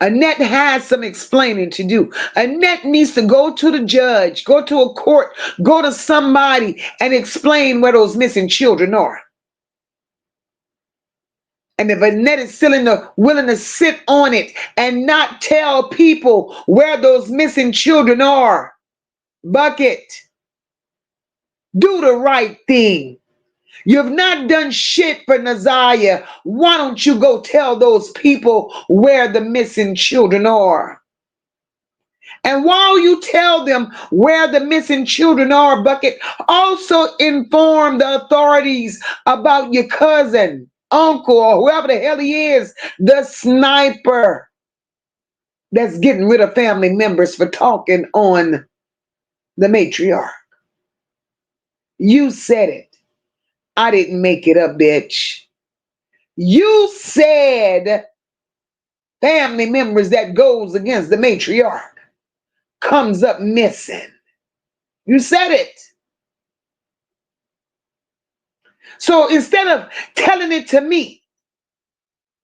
Speaker 2: Annette has some explaining to do. Annette needs to go to the judge, go to a court, go to somebody and explain where those missing children are. And if Annette is still willing to sit on it and not tell people where those missing children are, Bucket, do the right thing. You've not done shit for Naziyah. Why don't you go tell those people where the missing children are? And while you tell them where the missing children are, Bucket, also inform the authorities about your cousin, uncle, or whoever the hell he is, the sniper that's getting rid of family members for talking on the matriarch. You said it. I didn't make it up, bitch. You said family members that goes against the matriarch comes up missing. You said it. So instead of telling it to me,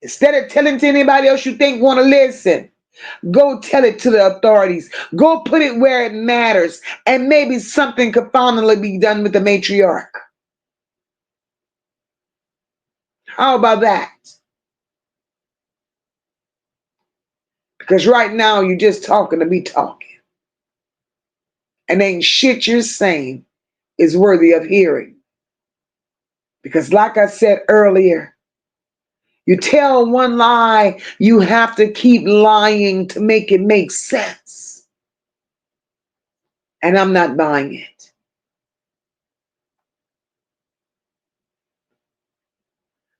Speaker 2: instead of telling it to anybody else you think want to listen, go tell it to the authorities. Go put it where it matters. And maybe something could finally be done with the matriarch. How about that? Because right now you're just talking to be talking. And ain't shit you're saying is worthy of hearing. Because like I said earlier, you tell one lie, you have to keep lying to make it make sense. And I'm not buying it.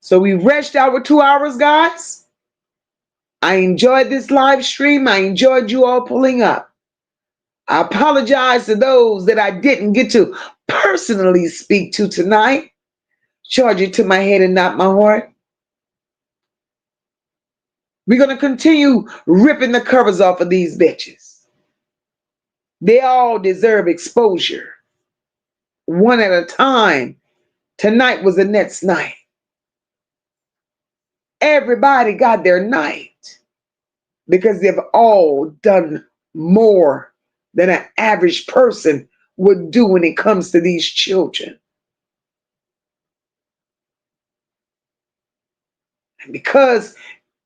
Speaker 2: So we rushed our 2 hours, guys. I enjoyed this live stream. I enjoyed you all pulling up. I apologize to those that I didn't get to personally speak to tonight. Charge it to my head and not my heart. We're going to continue ripping the covers off of these bitches. They all deserve exposure. One at a time. Tonight was the next night. Everybody got their night. Because they've all done more than an average person would do when it comes to these children. And because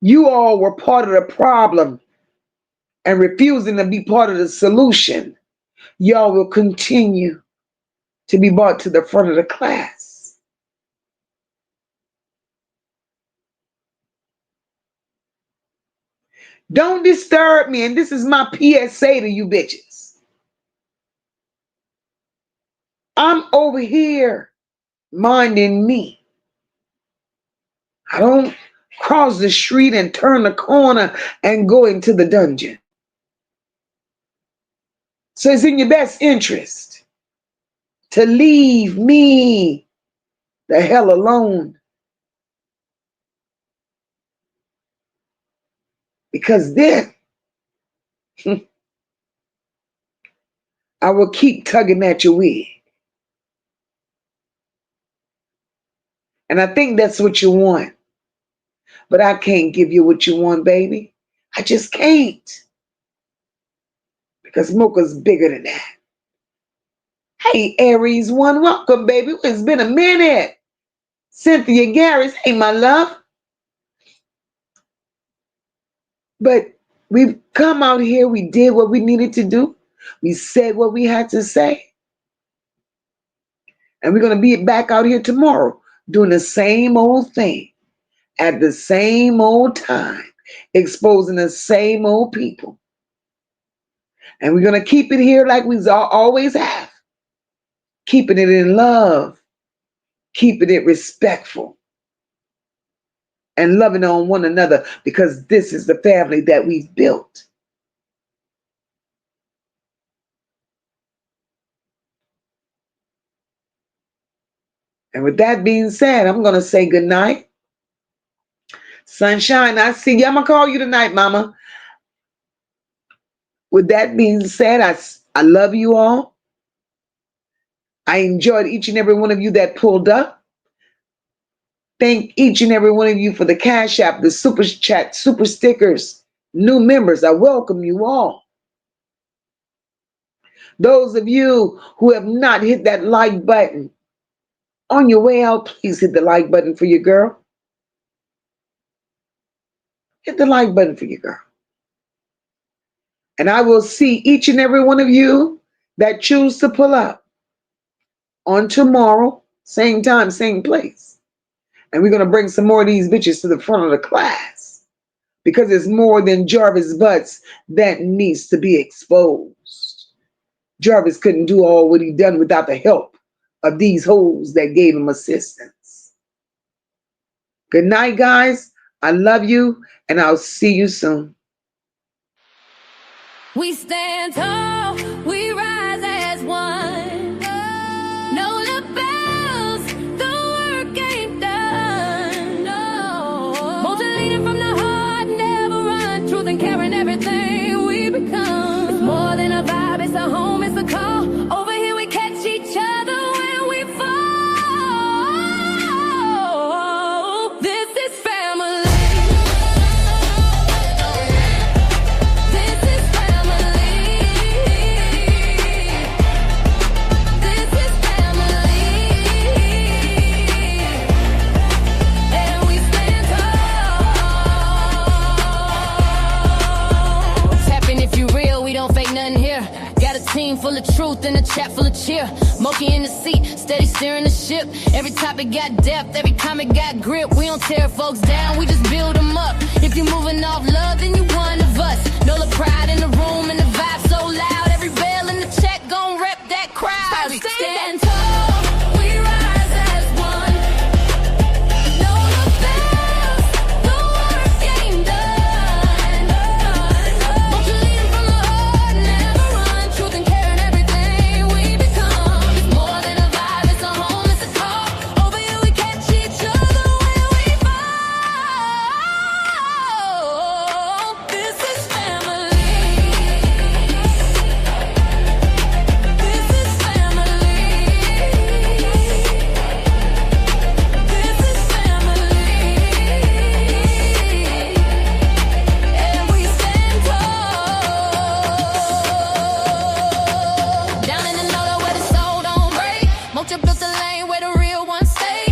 Speaker 2: you all were part of the problem and refusing to be part of the solution, y'all will continue to be brought to the front of the class. Don't disturb me, and this is my PSA to you bitches. I'm over here minding me. I don't cross the street and turn the corner and go into the dungeon. So it's in your best interest to leave me the hell alone. Because then I will keep tugging at your wig. And I think that's what you want. But I can't give you what you want, baby. I just can't. Because MOCA's bigger than that. Hey, Aries One, welcome, baby. It's been a minute. Cynthia Garris, hey, my love. But we've come out here. We did what we needed to do. We said what we had to say. And we're going to be back out here tomorrow doing the same old thing at the same old time, exposing the same old people. And we're going to keep it here like we always have. Keeping it in love. Keeping it respectful. And loving on one another, because this is the family that we've built. And with that being said, I'm going to say good night. Sunshine, I see you. I'm going to call you tonight, mama. With that being said, I love you all. I enjoyed each and every one of you that pulled up. Thank each and every one of you for the Cash App, the Super Chat, Super Stickers, new members. I welcome you all. Those of you who have not hit that like button, on your way out, please hit the like button for your girl. Hit the like button for your girl. And I will see each and every one of you that choose to pull up on tomorrow, same time, same place. And we're going to bring some more of these bitches to the front of the class, because it's more than Jarvis Butts that needs to be exposed. Jarvis couldn't do all what he done without the help of these hoes that gave him assistance. Good night, guys. I love you, and I'll see you soon.
Speaker 1: We stand tall, we rise as one. No lapels, the work ain't done. No. Motivated from the heart, never run. Truth and care in everything we become. It's more than a vibe, it's a home, it's a call. Over here we catch each other when we fall. the truth in a chat full of cheer. Mocha in the seat, steady steering the ship. Every topic got depth, every comment got grip. We don't tear folks down, we just build them up. If you moving off love, then you one of us. Know the pride in the room and the vibe so loud. Every bell in the chat gon' rep that crowd. We stand tall, we rise as one. Know the bells, the work ain't done. Won't you lead 'em from the heart, never run. Truth and care and everything we become. It's more than a vibe, it's a home, it's a call. Over here we catch each other when we fall. This is family. This is family. This is family. And we stand tall. Down in the know where the soul don't break. Mocha built the lane where the real ones stay.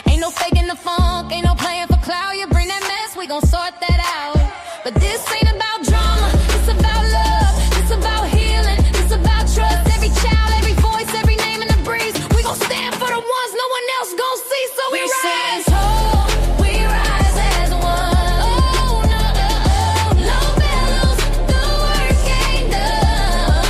Speaker 1: Ain't no faking the funk, ain't no playing for clout. You bring that mess, we gon' sort that out. But this ain't about drama, it's about love, it's about healing, it's about trust. Every child, every voice, every name in the breeze. We gon' stand for the ones no one else gon' see. So we rise tall, we rise as one. Oh no, low bellows, the work ain't done.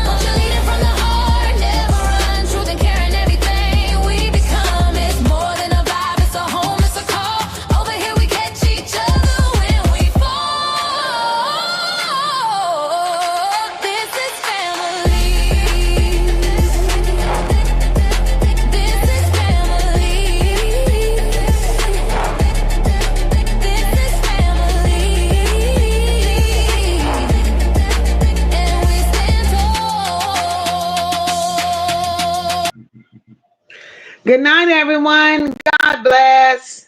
Speaker 1: Won't you lead it from the heart, never run. Truth and care and everything we become. It's more than a vibe, it's a home, it's a call. Over here we catch each other when we fall. This is family. This is family. This is family. And we stand tall.
Speaker 2: Good night, everyone. God bless.